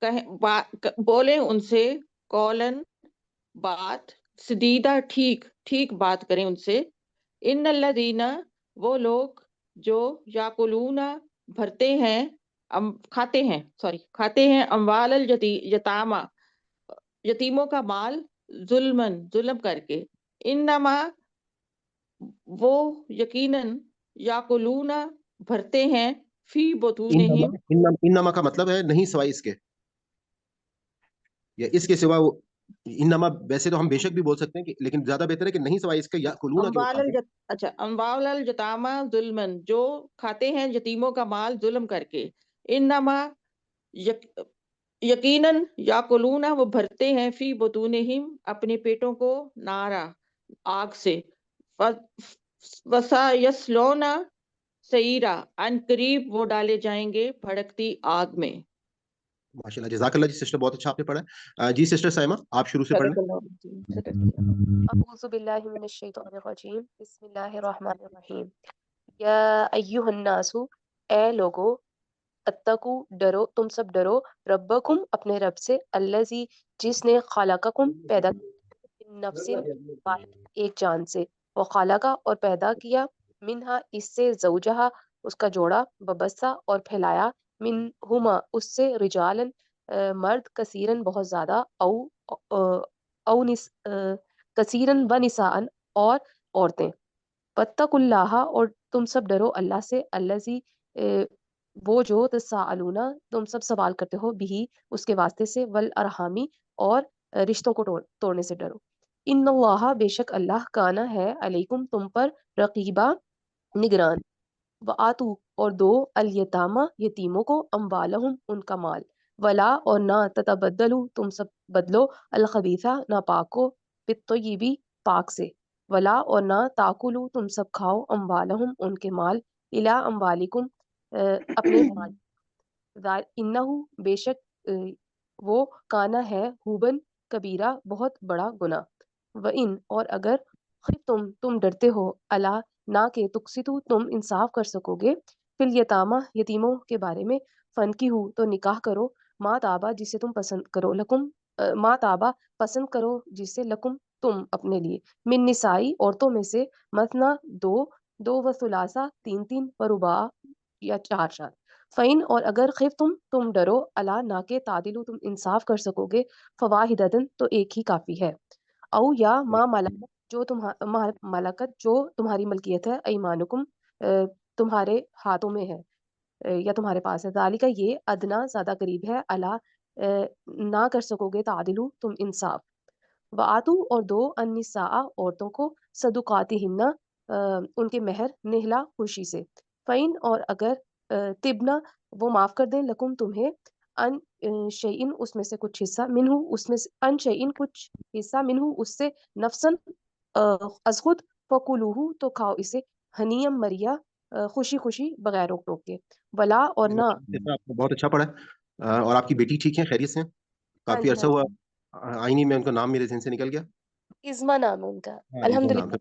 G: बोले उनसे, कौलन बात, सदीदा ठीक ठीक बात करें उनसे, इन अल्लदीना वो लोग,
J: جو یاکلونا بھرتے ہیں کھاتے ہیں اموال یتامہ یتیموں کا مال ظلم کر کے، انما وہ یقیناً یاکلونا بھرتے ہیں فی بطونہم،
A: انما کا مطلب ہے نہیں سوائے اس کے، یا اس کے سوا وہ انما ویسے تو ہم بے شک بھی بول سکتے ہیں لیکن زیادہ بہتر ہے کہ نہیں سوائے اس کے یاکلون کہ وہ کھاتے ہیں۔
J: اموال الجتامہ ظلمن، جو کھاتے ہیں یتیموں کا مال ظلم کر کے، انما یقیناً یاکلون وہ بھرتے ہیں فی بطونہم اپنے پیٹوں کو نارا آگ سے، وسایصلون سعیرا ان قریب وہ ڈالے جائیں گے بھڑکتی آگ میں۔
A: ماشاء اللہ، جزاک اللہ جی سسٹر، بہت اچھا آپ نے پڑھا ہے۔ جی سسٹر سائمہ آپ شروع سے پڑھ لیں۔
K: اعوذ باللہ من الشیطان الرجیم، بسم اللہ الرحمن الرحیم۔ یا ایہا الناس، اے لوگو، اتقو ڈرو، تم سب ڈرو، ربکم اپنے رب سے، الذی جس نے خلقکم پیدا کیا، من نفس واحد ایک جان سے، وخلق اور پیدا کیا، منہا اس سے، زوجہا اس کا جوڑا، وبثا اور پھیلایا، منہما اس سے، رجالن مرد، کثیرن بہت زیادہ، کثیرن و نساءن اور عورتیں، واتقوا اللہ اور تم سب ڈرو اللہ سے، الذی وہ جو تساءلون تم سب سوال کرتے ہو، بھی اس کے واسطے سے، والارحامی اور رشتوں کو توڑنے سے ڈرو، ان اللہ بے شک اللہ کانا ہے، علیکم تم پر، رقیبہ نگران، وآتو اور دو، الیتامہ یتیموں کو، اموالہم ان کا مال، ولا اور نہ، تتبدلو تم سب بدلو، الخبیثہ ناپاک کو، بالطیبی پاک سے، ولا اور نہ، تاکلو تم سب کھاؤ، اموالہم ان کے مال، الا اموالکم اپنے مال، انہو بے شک وہ، کانا ہے، ہوبن کبیرہ بہت بڑا گناہ، وَإِن اور اگر خفتم تم ڈرتے ہو، اللہ نہ کہ تقسطوا تم انصاف کر سکو گے، فی الیتامہ یتیموں کے بارے میں، فنکحوا تو نکاح کرو، ما طابا جسے تم پسند کرو، لکم ما طابا پسند کرو جسے، لکم تم اپنے لیے، من نسائی عورتوں میں سے، مثنا دو و ثلاثہ تین تین، و رباع یا چار چار، فین اور اگر خفتم تم ڈرو، اللہ نہ کہ تعدلوا تم انصاف کر سکو گے، فواحدۃ تو ایک ہی کافی ہے، او یا ما ملکت جو ملکت جو تمہاری ملکیت ہے، ایمانکم تمہارے ہاتھوں میں ہے یا تمہارے پاس ہے، ذالک یہ، ادنا زیادہ قریب ہے، اللہ نہ کر سکو گے، تعدلوا تم انصاف، وآتو اور دو، النساء عورتوں کو، صدقاتہن ان کے مہر، نہلا خوشی سے، فین اور اگر تبنا وہ معاف کر دیں، لکم تمہیں، ان شیئن اس میں سے کچھ حصہ، منہ اس میں سے، ان شیئن کچھ حصہ، منہ اس سے، نفسن از خود، فکلوہ تو کھاؤ اسے، ہنیم مریا خوشی خوشی بغیر روک ٹوک کے، ولا اور نہ،
A: آپ نے بہت اچھا پڑھا ہے۔ اور آپ کی بیٹی ٹھیک ہے، خیریت سے ہیں؟
K: ہاں
A: کافی
K: جی
A: عرصہ
K: ہاں
A: ہوا
K: جی،
A: آئی نہیں، میں ان کا نام میرے ذہن سے نکل گیا۔
K: ازما نام ہے ان کا،
A: ہاں
K: الحمد
A: نام
K: للہ،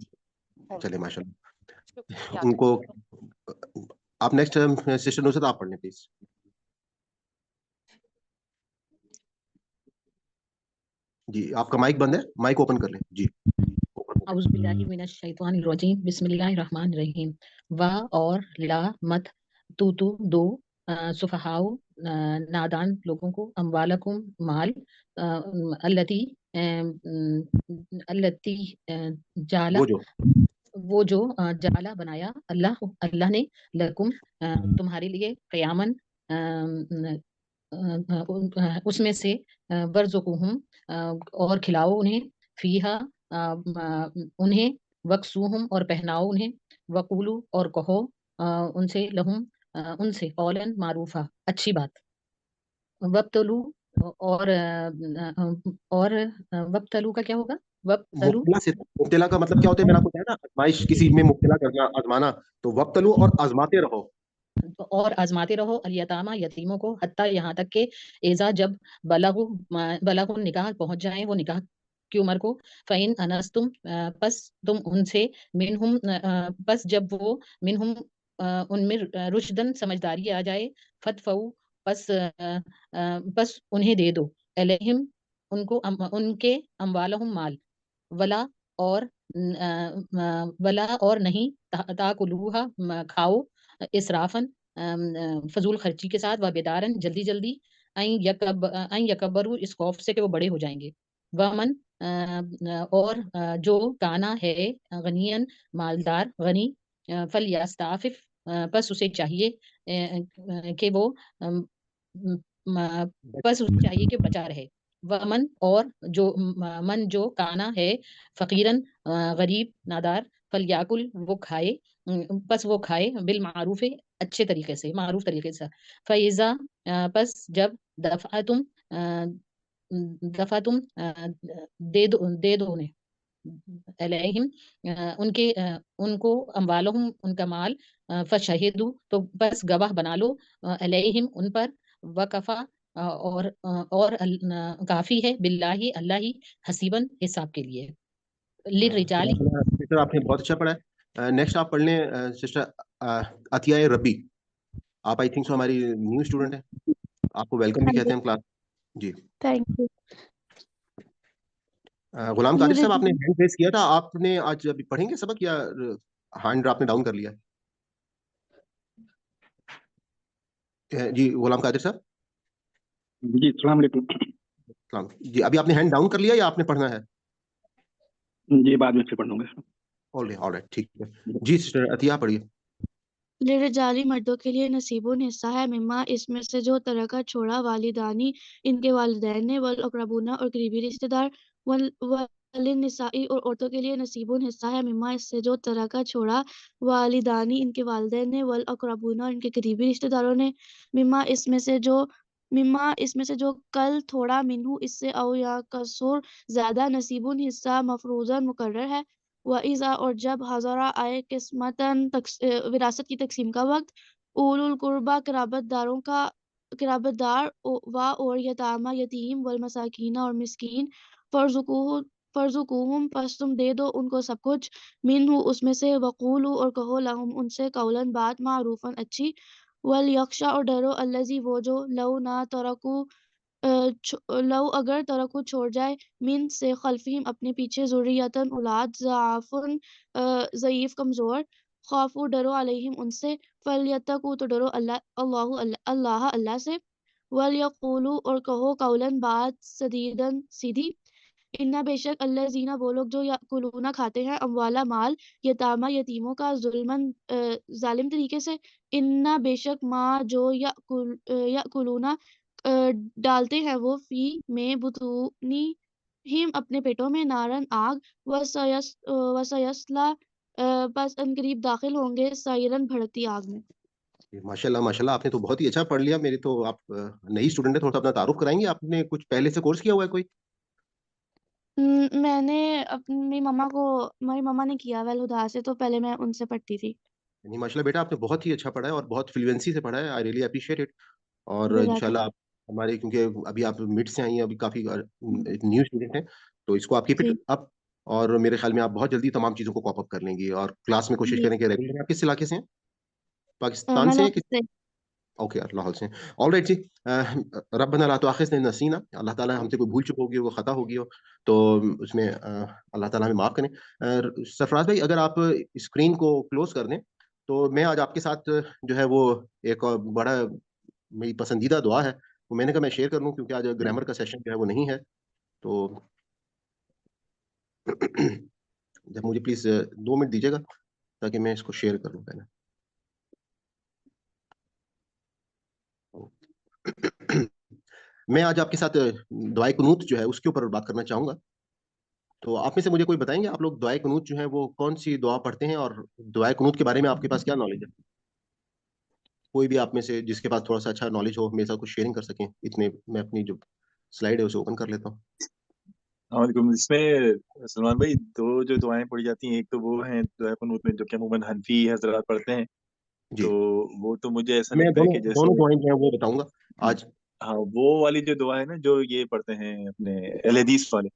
K: ہاں
A: چلے
K: جی،
A: ماشاء اللہ،
K: شکریہ
A: ان کو آپ نیکسٹ سسٹر نصرت آپ پڑھ لیں پلیز۔ جی آپ کا مائک بند ہے، مائک اوپن کر لیں جی۔
G: اعوذ باللہ من الشیطان الرجیم، بسم اللہ الرحمن الرحیم، و اور لا مت، تو دو، سفہاؤ نادان لوگوں کو، اموالکم مال، التی جعل
A: وہ جو
G: وہ جو جعل بنایا اللہ نے، لکم تمہارے لیے، قیامن اس میں سے، ورزقوہم اور کھلاؤ انہیں، فیہا انہیں، وکسوہم اور پہناؤ انہیں، وقولو اور کہو ان سے، لہم ان سے، قولاً معروفہ اچھی بات، وابتلو اور وابتلو کا کیا ہوگا؟ وابتلو
A: مبتلا سے، مبتلا کا مطلب کیا ہوتا ہے، میں نے آپ کو کہا نا، آزمائش کسی میں مبتلا کرنا، آزمانا، تو وقتلو اور آزماتے رہو،
G: اور آزماتے رہو، الیتامہ یتیموں کو، حتیٰ یہاں تک کہ ایزا جب بلغ نکاح پہنچ جائیں وہ نکاح کی عمر کو، فَإِنْ أَنَسْتُمْ پس تم ان سے، منہم پس جب وہ، منہم ان میں، رشدن سمجھداری آ جائے، فَدْفَعُوا پس انہیں دے دو، علیہم ان کو، ان کے، اموالہم مال، ولا اور نہیں، تاکلوہا کھاؤ،
L: اسرافن فضول خرچی کے ساتھ، و بیدارن جلدی جلدی، این یکبرو اس خوف سے کہ وہ بڑے ہو جائیں گے، ومن اور جو کانا ہے غنین مالدار غنی، فلیستعفف پس اسے چاہیے کہ وہ پس اسے چاہیے کہ بچا رہے، ومن اور جو من جو کانا ہے فقیرن غریب نادار، فلیاکل وہ کھائے، پس وہ کھائے بالمعروف اچھے طریقے سے، معروف طریقے سے، فیضا پس جب دفعتم دے دو انہیں علیہم ان کو اموالہم ان کا مال، فشہدو تو بس گواہ بنا لو علیہم ان پر، وکفا اور کافی ہے باللہ اللہ ہی حسیباً حساب کے لیے، للرجال
A: سسٹر آپ نے بہت اچھا پڑھا ہے. نیکسٹ آپ پڑھ لیں سسٹر عطیہ ربی. آپ آئی تھنک سو ہماری نیو اسٹوڈنٹ ہیں, آپ کو ویلکم بھی کہتے ہیں ہم class. G
M: thank you.
A: Ghulam Qadir صاحب آپ نے ہینڈ ریز کیا تھا, آپ نے آج ابھی پڑھیں گے سبق یا ہینڈ آپ نے ڈاؤن کر لیا؟ جی غلام قادر صاحب.
N: جی السلام علیکم.
A: جی ابھی آپ نے ہینڈ ڈاؤن کر لیا یا آپ نے پڑھنا ہے؟
N: جی بعد میں سے پڑھ لوں گا.
A: آلرائٹ ٹھیک ہے. جی سسٹر عطیہ پڑھیے.
M: لرجالی مردوں کے لیے نصیبون حصہ ہے مما اس میں سے جو ترکہ چھوڑا والدانی ان کے والدین نے والاقربون اور قریبی رشتہ دار وللنسائی اور عورتوں کے لیے نصیبون حصہ ہے مما اس سے جو ترکہ چھوڑا والدانی ان کے والدین نے والاقربون اور ان کے قریبی رشتہ داروں نے مما اس میں سے جو کل تھوڑا منہو اس سے او یا کسور زیادہ نصیبون حصہ مفروضاً مقرر ہے. وَإِذَا اور جب حضرہ آئے قسمتاً وراثت کی تقسیم کا وقت اولو القربہ قرابت دار و اور یتامہ یتیم والمساکین اور مسکین فرزقوہم پس تم دے دو ان کو سب کچھ منہو اس میں سے وقولو اور کہو لہم ان سے قولاً بات معروفاً اچھی ولیخشا اور ڈرو الذی وہ جو لو اگر ترکو چھوڑ جائے من سے خلفہم اپنے پیچھے ذریتن اولاد ضعفن ضعیف کمزور خوفو ڈرو علیہم ان سے فلیتقو تو ڈرو اللہ سے ولیقولو اور کہو قولاً بات سدیدن سیدھی انا بے شک الذین وہ لوگ جو یاکلون کھاتے ہیں اموالا مال یتامہ یتیموں کا ظالم طریقے سے انا بے شک ما جو یاکلون ڈالتے ہیں وہ فی میں بطونی ہم اپنے پیٹوں میں نارن آگ وسیسلا پس ان قریب داخل ہوں گے سائرن بھڑکتی آگ میں.
A: ماشاء اللہ آپ نے تو بہت ہی اچھا پڑھ لیا. میری تو آپ نئی اسٹوڈنٹ ہے, تھوڑا سا اپنا تعارف کرائیں گے؟ آپ نے کچھ پہلے سے کورس کیا ہوا ہے کوئی؟
M: میں نے اپنی مما نے کیا الہدا سے, تو پہلے میں ان سے پڑھتی تھی.
A: نہیں ماشاء اللہ بیٹا آپ نے بہت ہی اچھا پڑھا ہے اور بہت فلوئنسی سے پڑھا ہے. I really appreciate it. اور انشاءاللہ آپ ہمارے کیونکہ ابھی آپ مڈ سے آئی ہیں, ابھی کافی نیو اسٹوڈنٹ ہیں, تو اس کو آپ کیپ اٹ اپ, اور میرے خیال میں آپ بہت جلدی تمام چیزوں کو کاپ اپ کر لیں گی اور کلاس میں کوشش کریں کہ ریگولر. آپ کس علاقے سے ہیں؟ پاکستان سے ہیں؟ اوکے لاہور سے. آل رائٹ جی. ربنا لا تؤاخذنا ان نسینا, اللہ تعالیٰ ہم سے کوئی بھول چک ہوگی, وہ خطا ہوگی ہو تو اس میں اللہ تعالیٰ ہمیں معاف کریں. سرفراز بھائی اگر آپ اسکرین کو کلوز کر دیں تو میں آج آپ کے ساتھ جو ہے وہ ایک بڑا میری پسندیدہ دعا ہے, وہ میں نے کہا میں شیئر کر لوں کیونکہ آج گرامر کا سیشن جو ہے وہ نہیں ہے. تو جب مجھے پلیز 2 منٹ دیجیے گا تاکہ میں اس کو شیئر کر لوں پہلے. میں آج آپ کے ساتھ دعائے قنوت جو ہے اس کے اوپر بات کرنا چاہوں گا. تو آپ میں سے مجھے کوئی بتائیں گے آپ لوگ دعائے قنوت جو ہے وہ کون سی دعا پڑھتے ہیں, اور دعائے قنوت کے بارے میں آپ کے پاس کیا نالج ہے؟ کوئی بھی آپ میں سے جس کے پاس تھوڑا سا اچھا نالج ہو میرے ساتھ کچھ شیئرنگ کر سکیں. اتنے میں اپنی جو سلائیڈ ہے اسے اوپن کر لیتا ہوں.
C: السلام علیکم. اس میں سلمان بھائی دو جو دعائیں پڑھی جاتی ہیں, ایک تو وہ ہیں دعائے قنوت میں جو کہ عموماً حنفی حضرات پڑھتے ہیں. تو وہ تو مجھے ایسا
A: میں
C: لگتا ہے کہ جیسے
A: دونوں دعائیں جو ہیں وہ بتاؤں گا آج.
C: ہاں وہ والی جو دعا ہے نا جو یہ پڑھتے ہیں اپنے اہل حدیث والے,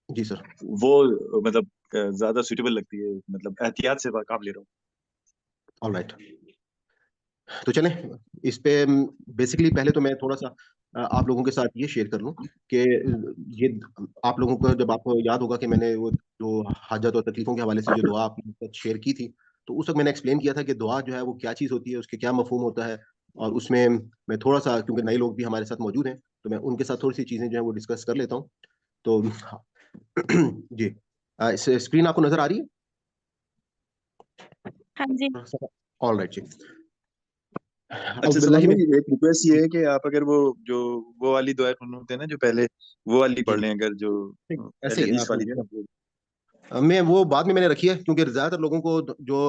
A: جی سر,
C: وہ مطلب زیادہ سوٹیبل لگتی ہے, مطلب احتیاط سے کام لے رہا ہوں.
A: All right. تو چلیں اس پہ بیسکلی پہلے تو میں تھوڑا سا آپ لوگوں کے ساتھ یہ شیئر کر لوں کہ یہ آپ لوگوں کو جب آپ کو یاد ہوگا کہ میں نے وہ جو حاجت اور تکلیفوں کے حوالے سے جو دعا آپ کے ساتھ شیئر کی تھی, تو اس وقت मैंने एक्सप्लेन किया था कि दुआ जो है वो क्या चीज़ होती है, उसके क्या मफ़हूम होता है, और उसमें मैं थोड़ा-सा, क्योंकि नए लोग भी हमारे साथ मौजूद हैं, तो मैं उनके साथ थोड़ी-सी चीज़ें जो हैं वो डिस्कस कर लेता हूँ। तो जी, स्क्रीन आपको नज़र आ रही है?
M: हाँ जी।
A: ऑल राइट जी।
C: अच्छा सलमान भाई, एक रिक्वेस्ट ये है कि आप अगर वो वाली दुआ कुनूत है ना जो पहले, वो वाली पढ़ लें, अगर जो
A: ऐसे
C: हदीस
A: आप
C: वाली है ना वो।
A: मैं वो बाद में मैंने रखी है, क्योंकि ज़्यादातर लोगों को जो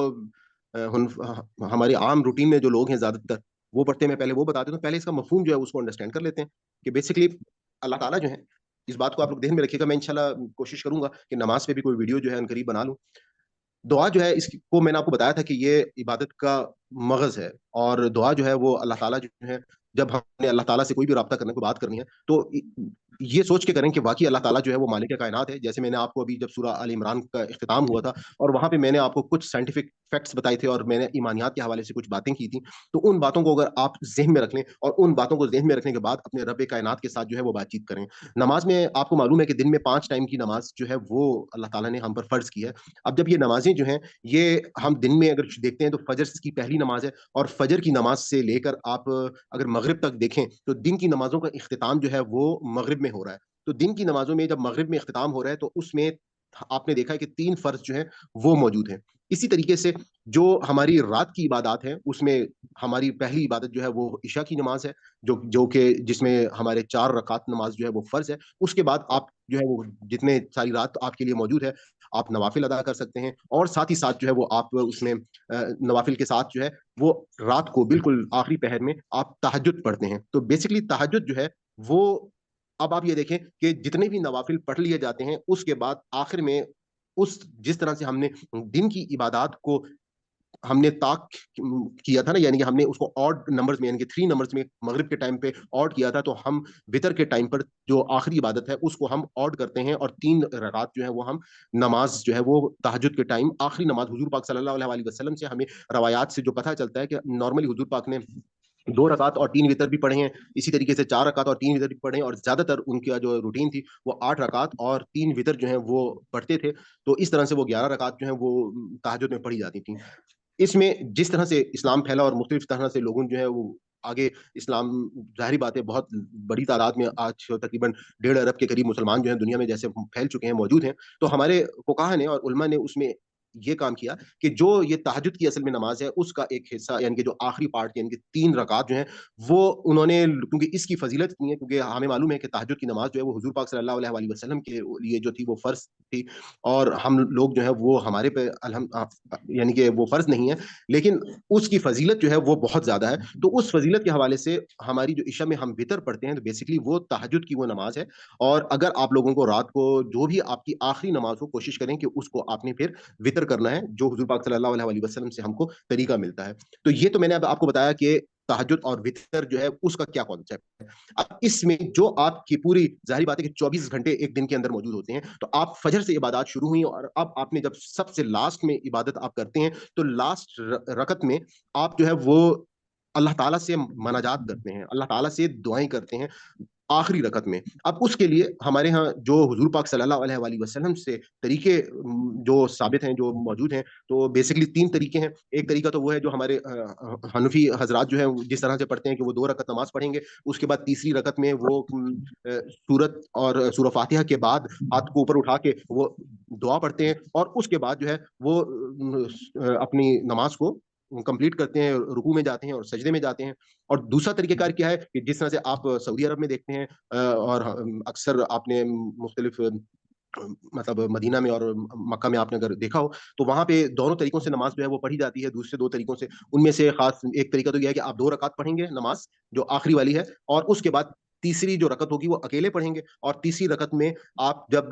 A: हमारी आम रूटीन में जो लोग हैं ज़्यादातर वो पढ़ते हैं, मैं पहले वो बता देता हूँ, पहले इसका मफहूम जो है उसको अंडरस्टैंड कर लेते हैं कि बेसिकली अल्लाह ताला जो है, इस बात को आप लोग ध्यान में रखिएगा। मैं इंशाल्लाह कोशिश करूंगा कि नमाज पे भी कोई वीडियो जो है अनकरीब बना लूँ। दुआ जो है इसको मैंने आपको बताया था कि ये इबादत का मगज़ है, और दुआ जो है वो अल्लाह ताला जो है, जब हमने अल्लाह ताला से कोई भी राब्ता करने को बात करनी है तो ये सोच के करें कि वाकई अल्लाह ताला जो है वो मालिक कायनात है। जैसे मैंने आपको अभी जब सूरह आल इमरान का इख्तिताम हुआ था और वहां पे मैंने आपको कुछ साइंटिफिक फैक्ट्स बताए थे और मैंने ईमानियात के हवाले से कुछ बातें की थी, तो उन बातों को अगर आप ज़हन में रख लें और उन बातों को ज़हन में रखने के बाद अपने रब कायनात के साथ जो है वो बातचीत करें। नमाज में आपको मालूम है कि दिन में 5 टाइम की नमाज जो है वो अल्लाह ताला ने हम पर फ़र्ज़ की है। अब जब ये नमाजें जो हैं, ये हम दिन में अगर देखते हैं तो फजर की पहली नमाज है, और फजर की नमाज से लेकर आप अगर मगरिब तक देखें तो दिन की नमाजों का इख्तिताम जो है वो मगरिब में हो रहा है। तो दिन की नमाजों में जब मगरिब में इख्तिताम हो रहा है तो उसमें आपने देखा है कि 3 फर्ज जो हैं वो मौजूद हैं। इसी तरीके से जो हमारी रात की इबादत है उसमें हमारी पहली इबादत जो है वो इशा की नमाज है, जो कि जिसमें हमारे 4 रकात नमाज जो है वो फर्ज है। उसके बाद आप जो है वो जितने सारी रात आपके लिए मौजूद है, आप नवाफिल अदा कर सकते हैं, और साथ ही साथ जो है वो आप उसमें नवाफिल के साथ जो है वो रात को बिल्कुल आखिरी पहर में आप तहज्जुद पढ़ते हैं। तो बेसिकली तहज्जुद जो है वो, अब आप ये देखें कि जितने भी नवाफिल पढ़ लिए जाते हैं उसके बाद आखिर में उस जिस तरह से हमने दिन की इबादत को हमने ताक किया था ना, यानी कि हमने उसको ऑड नंबर्स में, यानी कि 3 नंबर्स में मगरिब के टाइम पे ऑड किया था, तो हम वितर के टाइम पर जो आखिरी इबादत है उसको हम ऑड करते हैं, और 3 रकात जो है वो हम नमाज जो है वो तहज्जुद के टाइम आखिरी नमाज हुजूर पाक सल्लल्लाहु अलैहि वसल्लम से हमें रवायात से जो पता चलता है कि नॉर्मली हुजूर पाक ने 2 रकात और 3 वितर भी पढ़े हैं, इसी तरीके से 4 रकात और 3 वितर भी पढ़े हैं, और ज़्यादातर उनका जो रूटीन थी वो 8 रकात और 3 वितर जो हैं वो पढ़ते थे। तो इस तरह से वो 11 रकात जो हैं वो तहज्जुद में पढ़ी जाती थी। इसमें जिस तरह से इस्लाम फैला और मुख्तलिफ तरह से लोगों जो है वो आगे इस्लाम, ज़ाहिर बात है बहुत बड़ी तादाद में आज तकरीबन 1.5 अरब के करीब मुसलमान जो हैं दुनिया में जैसे फैल चुके हैं, मौजूद हैं। तो हमारे फुक़हा ने और उलमा ने उसमें ये काम किया कि जो ये तहज्जुद की असल में नमाज है उसका एक हिस्सा, यानी कि जो आखिरी पार्ट, यानी कि 3 रकात जो हैं वो उन्होंने, क्योंकि इसकी फजीलत इतनी है, क्योंकि हमें मालूम है कि तहज्जुद की नमाज जो है वो हुजूर पाक सल्लल्लाहु अलैहि वसल्लम के लिए जो थी वो फ़र्ज़ थी, और हम लोग जो है वो हमारे पे यानी कि वो फ़र्ज़ नहीं है, लेकिन उसकी फजीलत जो है वो बहुत ज़्यादा है। तो उस फजीलत के हवाले से हमारी जो इशा में हम वितर पढ़ते हैं तो बेसिकली वो तहज्जुद की वो नमाज है, और अगर आप लोगों को रात को जो भी आपकी आखिरी नमाज हो, कोशिश करें कि उसको आपने फिर वितर करना है, जो हुजूर पाक सल्लल्लाहु अलैहि वसल्लम से हमको तरीका मिलता है। तो ये तो मैंने अब आपको बताया कि तहज्जुद और वितर जो है उसका क्या कॉन्सेप्ट है। अब इसमें जो आपकी पूरी, ज़ाहिर बात है कि 24 घंटे एक दिन के अंदर मौजूद होते हैं, तो आप फजर से इबादत शुरू हुई और अब आपने जब सबसे लास्ट में इबादत आप करते हैं तो लास्ट रकत में आप जो है वो अल्लाह ताला से मनाजात करते हैं, अल्लाह ताला से दुआएं करते हैं आखिरी रकत में। अब उसके लिए हमारे यहाँ जो हुजूर पाक सल्लल्लाहु अलैहि वसल्लम से तरीके जो साबित हैं, जो मौजूद हैं, तो बेसिकली 3 तरीके हैं। एक तरीका तो वो है जो हमारे हनफी हजरात जो हैं जिस तरह से पढ़ते हैं कि वो 2 रकत नमाज पढ़ेंगे, उसके बाद तीसरी रकत में वो सूरत और सूरह फातिहा के बाद हाथ को ऊपर उठा के वो दुआ पढ़ते हैं, और उसके बाद जो है वो अपनी नमाज को कंप्लीट करते हैं, रुकू में जाते हैं और सजदे में जाते हैं। और दूसरा तरीक़ेकार क्या है कि जिस तरह से आप सऊदी अरब में देखते हैं, और अक्सर आपने मुख्तलिफ मतलब मदीना में और मक्का में आपने अगर देखा हो, तो वहाँ पे दोनों तरीकों से नमाज जो है वो पढ़ी जाती है। दूसरे 2 तरीकों से, उनमें से खास एक तरीका तो ये है कि आप 2 रकात पढ़ेंगे नमाज, जो आखिरी वाली है, और उसके बाद तीसरी जो रकत होगी वो अकेले पढ़ेंगे, और तीसरी रकत में आप जब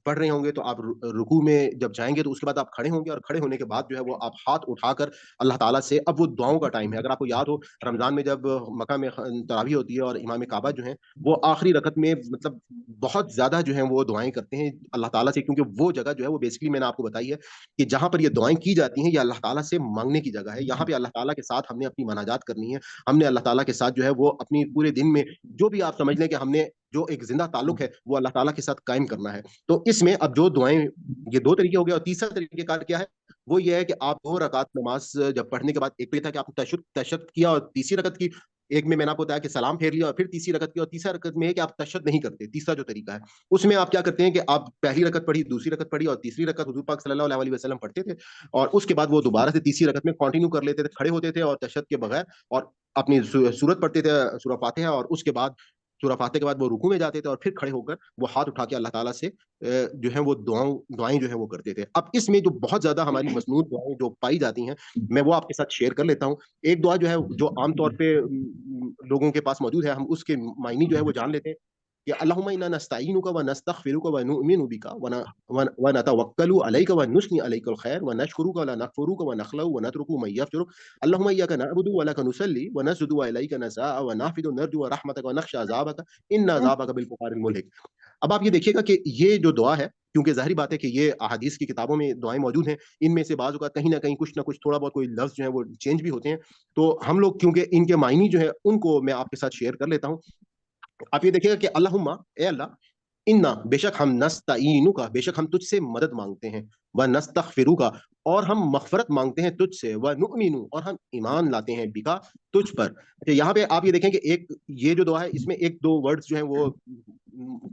A: पढ़ रहे होंगे तो आप रुकू में जब जाएंगे तो उसके बाद आप खड़े होंगे, और खड़े होने के बाद जो है वो आप हाथ उठाकर अल्लाह ताला से, अब वो दुआओं का टाइम है। अगर आपको याद हो, रमजान में जब मक्का में तरावी होती है और इमाम काबा जो है वो आखिरी रकत में मतलब बहुत ज्यादा जो है वो दुआएं करते हैं अल्लाह ताला से, क्योंकि वो जगह जो है वो बेसिकली मैंने आपको बताई है कि जहां पर ये दुआएं की जाती हैं ये अल्लाह ताला से मांगने की जगह है। यहाँ पे अल्लाह ताला के साथ हमने अपनी मनाजात करनी है, हमने अल्लाह ताला के साथ जो है वो अपनी पूरे दिन में जो भी आप समझ लें कि हमने जो एक जिंदा ताल्लुक है वो अल्लाह ताला के साथ कायम करना है। तो इसमें अब जो दुआएं, ये 2 तरीके हो गए, और तीसरा तरीकेकार क्या है, وہ یہ ہے کہ آپ 2 रकात नमाज जब पढ़ने के बाद, एक तो ये था कि आपने तशहद किया और तीसरी रकत की, एक में मैंने आपको बताया कि सलाम फेर लिया और फिर तीसरी रकत की, और तीसरा रकत में है कि आप तशहद नहीं करते। तीसरा जो तरीका है उसमें आप क्या करते हैं कि आप पहली रकत पढ़ी, दूसरी रकत पढ़ी और तीसरी रकत हुजूर पाक सल्लल्लाहु अलैहि वसल्लम पढ़ते थे, और उसके बाद वो दोबारा से तीसरी रकत में कंटिन्यू कर लेते थे, खड़े होते थे और तशहद के बगैर, और अपनी सूरत पढ़ते थे, सूरह फातिहा, और उसके बाद सूरह फातिहा के बाद वो रुकू में जाते थे और फिर खड़े होकर वो हाथ उठा के अल्लाह ताला से जो है वो दुआएं जो है वो करते थे। अब इसमें जो बहुत ज्यादा हमारी मसनून दुआएं जो पाई जाती हैं, मैं वो आपके साथ शेयर कर लेता हूँ। एक दुआ जो है जो आमतौर पे लोगों के पास मौजूद है, हम उसके मायने जो है वो जान लेते हैं कि अल्लाहुम्मा इन्ना नस्तईनुका व नस्तगफिरुका व नुमिनु बिका व नतवक्कलु अलैका व नुस्नी अलैकल खैर व नशकुरुका व नकफुरुका व नखलउ व नतरुकु मै यफजुरुक अल्लाहुम्मा इय्याका नअबुदु व लका नुसल्ली व नसजुदु व इलैका नसआ व नाफिदु नरजु रहमतक व नख्शा अज़ाबक इन्ना अज़ाबक बिल कुफारिल मुल्हिक। अब आप ये देखिएगा कि ये जो दुआ है, क्योंकि ज़ाहिर बात है कि ये अहादीस की किताबों में दुआएं मौजूद हैं, इनमें से बाज़ औक़ात कहीं न कहीं कुछ न कुछ थोड़ा बहुत कोई लफ्ज़ जो है वो चेंज भी होते हैं, तो हम लोग क्योंकि इनके मायने जो है उनको मैं आपके साथ शेयर कर लेता हूँ। आप ये देखिएगा कि अल्लाहुम्मा, ए अल्लाह, इन्ना, बेशक हम, नस्तईनुका, बेशक हम तुझसे मदद मांगते हैं, व नस्तगफिरुका, और हम मग़फ़िरत मांगते हैं तुझसे, व नुमिनु, और हम ईमान लाते हैं बिका, तुझ पर। अच्छा, यहाँ पे आप ये देखें कि एक ये जो दुआ है इसमें 1-2 वर्ड्स जो हैं वो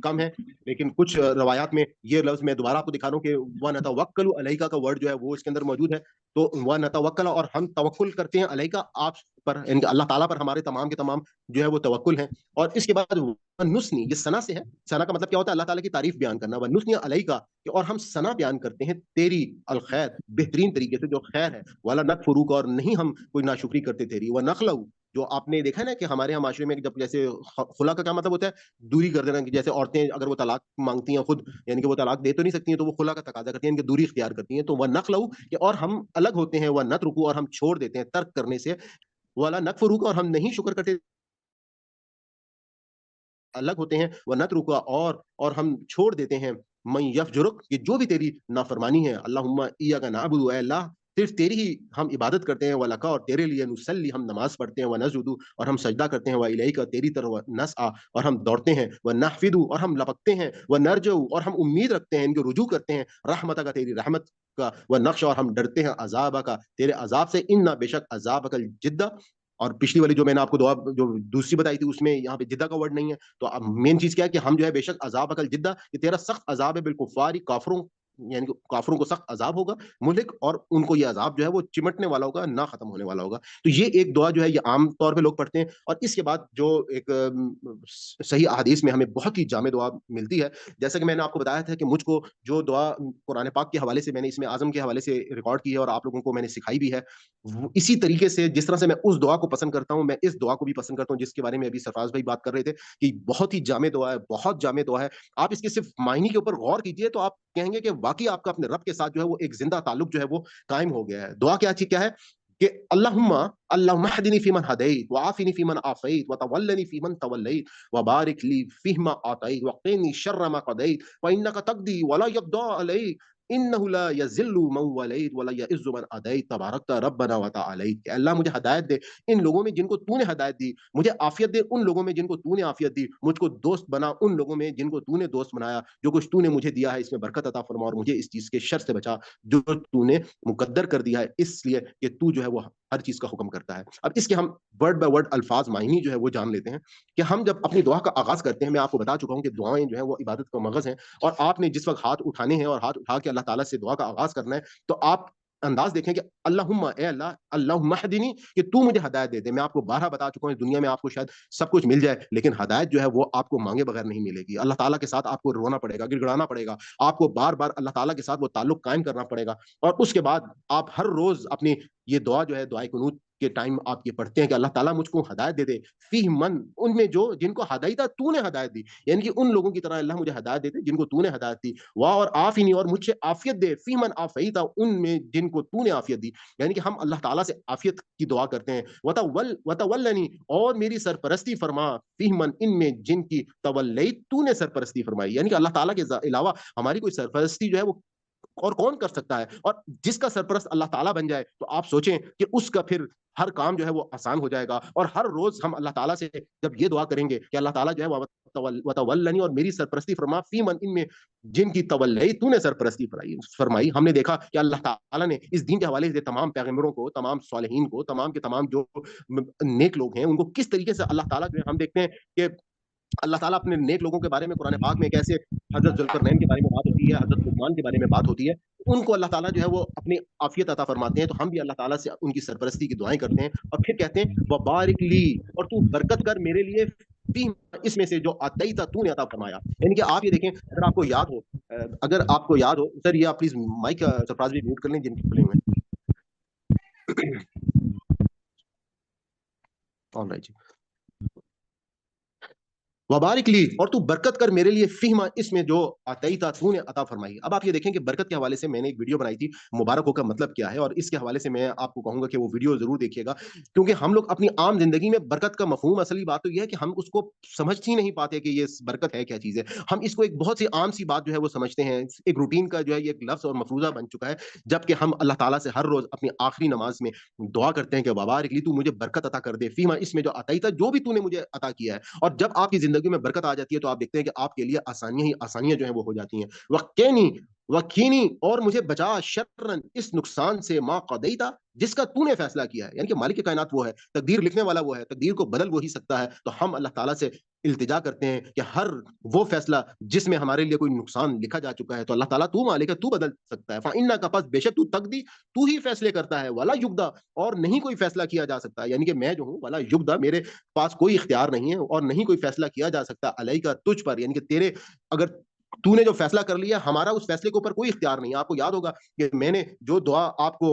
A: कम है, लेकिन कुछ रवायात में ये लफ्ज़ मैं दोबारा आपको दिखा रहा हूँ कि व नतवक्कलु अलैका का वर्ड जो है वो इसके अंदर मौजूद है। तो व नतवक्कल, और हम तवक्कुल करते हैं अलैका, आप पर, यानी कि अल्लाह ताला पर हमारे तमाम के तमाम जो है वो तवक्कुल हैं। और इसके बाद नुस्नी, ये सना से है, सना का मतलब क्या होता है? अल्लाह ताला की तारीफ बयान करना। व नुस्नी अलैका, और हम सना बयान करते हैं तेरी, अल खैर, बेहतरीन तरीके से जो खैर है, वाला नकफुरुक, और नहीं हम कोई नाशुक्री करते तेरी, व नखलउ, जो आपने देखा है ना कि हमारे यहाँ माशरे में जब जैसे खुला का क्या मतलब होता है? दूरी कर देना, कि जैसे औरतें अगर वो तलाक मांगती हैं खुद, यानी कि वो तलाक दे तो नहीं सकती हैं, तो वो खुला का तकाजा करती हैं, यानी कि दूरी इख्तियार करती हैं। तो व नखलउ, और हम अलग होते हैं, व नतरुकु, और हम छोड़ देते हैं तर्क करने से, वाला नकफुरुक, और हम नहीं शुक्र करते, अलग होते हैं, व नतरुका, और हम छोड़ देते हैं, मैं यफजुरुक, कि जो भी तेरी नाफरमानी है। अल्लाहुम्मा इय्याका नअबुदु, ए अल्लाह, सिर्फ तेरी ही हम इबादत करते हैं, व लका, और तेरे लिए, नुसल्ली, हम नमाज पढ़ते हैं, व नसजुदु, और हम सजदा करते हैं, व इलैका, तेरी तरफ, व नसआ, और हम दौड़ते हैं, व नहफिदु, और हम लपकते हैं, व नरजउ, और हम उम्मीद रखते हैं, इनके रुजू करते हैं, रहमतका, तेरी रहमत का, व नख्शा, और हम डरते हैं, अज़ाबका, तेरे अजाब से, इन्ना, बेशक, अज़ाबकल जिद्दा। और पिछली वाली जो मैंने आपको दुआ जो दूसरी बताई थी उसमें यहाँ पे जिद्दा का वर्ड नहीं है। तो अब मेन चीज क्या है कि हम जो है बेशक अजाब अकल जिद्दा, कि तेरा सख्त अजाब है बिलकुफारी, काफरों, यानी कि काफरों को सख्त अजाब होगा, मुल्क, और उनको ये अजाब जो है वो चिमटने वाला होगा, ना खत्म होने वाला होगा। तो ये एक दुआ जो है ये आम तौर पे लोग पढ़ते हैं। और इसके बाद जो एक सही अहादीस में हमें बहुत ही जामे दुआ मिलती है, जैसा कि मैंने आपको बताया था कि मुझको जो दुआ कुरान पाक के हवाले से मैंने इसमें आज़म के हवाले से रिकॉर्ड की है और आप लोगों को मैंने सिखाई भी है, इसी तरीके से जिस तरह से मैं उस दुआ को पसंद करता हूँ, मैं इस दुआ को भी पसंद करता हूँ, जिसके बारे में अभी सरफराज भाई बात कर रहे थे कि बहुत ही जामे दुआ है, बहुत जामे दुआ है। आप इसके सिर्फ मायने के ऊपर गौर कीजिए तो आप कहेंगे कि वाकई आपका अपने रब के साथ जो है वो एक जिंदा ताल्लुक जो है वो कायम हो गया है। दुआ क्या है कि अल्लाहुम्मा हदीनी फीमन हदैत व आफिनी फीमन आफैत व तवल्लनी फीमन तवल्लैत व बारिक ली फीमा आतैत व क़िनी शर्र मा क़दैत व इन्नका तक़दी व ला यक़दा अलैक इन्नहु ला यज़िल्लु मन वलैत व ला यइज़्ज़ु मन अदैत तबारकता रब्बना व तआलैत। अल्लाह मुझे हिदायत दे इन लोगों में जिनको तूने हिदायत दी, मुझे आफियत दे उन लोगों में जिनको तूने आफियत दी, मुझको दोस्त बना उन लोगों में जिनको तूने दोस्त बनाया। जो कुछ तूने मुझे दिया है इसमें बरकत अता फरमा और मुझे इस चीज के शर से बचा जो तूने मुकद्दर कर दिया है, इसलिए कि तू जो है वो हर चीज का हुक्म करता है। अब इसके हम वर्ड बाय वर्ड अल्फाज मायनी जो है वो जान लेते हैं कि हम जब अपनी दुआ का आगाज करते हैं, मैं आपको बता चुका हूं कि दुआएं जो है वो इबादत का मगज है, और आपने जिस वक्त हाथ उठाने हैं और हाथ उठा के अल्लाह ताला से दुआ का आगाज करना है, तो आप अंदाज देखें कि अल्लाहुम्मा, ए अल्लाह, अल्लाहुम्मा हदीनी, कि तू मुझे हिदायत दे दे। मैं आपको 12 बता चुका हूं, इस दुनिया में आपको शायद सब कुछ मिल जाए, लेकिन हिदायत जो है वो आपको मांगे बगैर नहीं मिलेगी। अल्लाह ताला के साथ आपको रोना पड़ेगा, गिड़गिड़ाना पड़ेगा, आपको बार बार अल्लाह ताला के साथ वो ताल्लुक कायम करना पड़ेगा। और उसके बाद आप हर रोज अपनी ये दुआ जो है दुआए कुनूत के टाइम आप ये पढ़ते हैं कि अल्लाह ताला मुझको हिदायत दे दे, फीह मन, उनमें जो जिनको हिदायत तूने हिदायत दी, यानी कि उन लोगों की तरह अल्लाह मुझे हिदायत दे दे जिनको तूने हिदायत दी। वाह, और आफिनी, और मुझे आफियत दे, फीह मन आफईता, उनमें जिनको तूने आफियत दी, यानी कि हम अल्लाह ताला से आफियत की दुआ करते हैं। वतवल्लनी, और मेरी सरपरस्ती फरमा, फीह मन, इनमें जिनकी तवल्लैत, तूने सरपरस्ती फरमाई, यानी कि अल्लाह ताला के अलावा हमारी कोई सरपरस्ती जो है वो اور کون کر سکتا ہے؟ اور جس کا سرپرست اللہ تعالیٰ بن جائے تو آپ سوچیں کہ اس کا پھر ہر کام جو ہے وہ آسان ہو جائے گا. اور ہر روز ہم اللہ تعالیٰ سے جب یہ دعا کریں گے کہ اللہ تعالیٰ جو ہے وتولنی، اور میری سرپرستی فرما فی من ان میں جن کی تولی تو نے سرپرستی فرمائی. ہم نے دیکھا کہ اللہ تعالیٰ نے اس دین کے حوالے سے تمام پیغمبروں کو، تمام صالحین کو، تمام کے تمام جو نیک لوگ ہیں ان کو کس طریقے سے اللہ تعالیٰ جو ہے، ہم دیکھتے ہیں کہ اللہ تعالیٰ اپنے نیک لوگوں کے بارے میں قرآن پاک میں کیسے حضرت ذوالقرنین کے بارے میں بات ہوتی ہے، حضرت لقمان کے بارے میں بات ہوتی ہے، ان کو اللہ تعالیٰ جو ہے وہ اپنی عافیت عطا فرماتے ہیں. تو ہم بھی اللہ تعالیٰ سے ان کی سرپرستی کی دعائیں کرتے ہیں اور پھر کہتے ہیں وبارک لی، اور تو برکت کر میرے لیے اس میں سے جو عطیت تو نے عطا فرمایا. یعنی کہ آپ یہ دیکھیں، اگر آپ کو یاد ہو، سر یہ آپ پلیز مائک سرفراز بھی میوٹ کر لیں جن کے کھلے ہوئے ہیں. آل رائٹ جی. وبارک لی، اور تو برکت کر میرے لیے فیما اس میں جو عطیتا تو نے عطا فرمائی. اب آپ یہ دیکھیں کہ برکت کے حوالے سے میں نے ایک ویڈیو بنائی تھی، مبارک ہو کا مطلب کیا ہے، اور اس کے حوالے سے میں آپ کو کہوں گا کہ وہ ویڈیو ضرور دیکھیے گا، کیونکہ ہم لوگ اپنی عام زندگی میں برکت کا مفہوم، اصلی بات تو یہ ہے کہ ہم اس کو سمجھ ہی نہیں پاتے کہ یہ برکت ہے کیا چیز ہے. ہم اس کو ایک بہت سی عام سی بات جو ہے وہ سمجھتے ہیں، ایک روٹین کا جو ہے یہ ایک لفظ اور مفروضہ بن چکا ہے، جبکہ ہم اللہ تعالیٰ سے ہر روز اپنی آخری نماز میں دعا کرتے ہیں کہ وبارک لی، تو مجھے برکت عطا کر دے فیما اس میں جو عطیتا جو بھی تو نے مجھے عطا کیا ہے. اور جب آپ کی زندگی میں برکت آ جاتی ہے تو آپ دیکھتے ہیں کہ آپ کے لیے آسانیاں ہی آسانیاں جو ہیں وہ ہو جاتی ہیں. وقینی، اور مجھے بچا شرن اس نقصان سے ما قضیتا جس کا تو نے فیصلہ کیا ہے. یعنی کہ مالک کائنات وہ ہے، تقدیر لکھنے والا وہ ہے، تقدیر کو بدل وہی سکتا ہے. تو ہم اللہ تعالیٰ سے التجا کرتے ہیں کہ ہر وہ فیصلہ جس میں ہمارے لیے کوئی نقصان لکھا جا چکا ہے تو اللہ تعالیٰ تو مالک ہے، تو بدل سکتا ہے. فإنک کا پس بے شک تو تقدی، تو ہی فیصلے کرتا ہے، ولا یقضا، اور نہیں کوئی فیصلہ کیا جا سکتا. یعنی کہ میں جو ہوں ولا یقضا، میرے پاس کوئی اختیار نہیں ہے اور نہیں کوئی فیصلہ کیا جا سکتا علیک تجھ پر. یعنی کہ تیرے، اگر تو نے جو فیصلہ کر لیا، ہمارا اس فیصلے کے اوپر کوئی اختیار نہیں. آپ کو یاد ہوگا کہ میں نے جو دعا آپ کو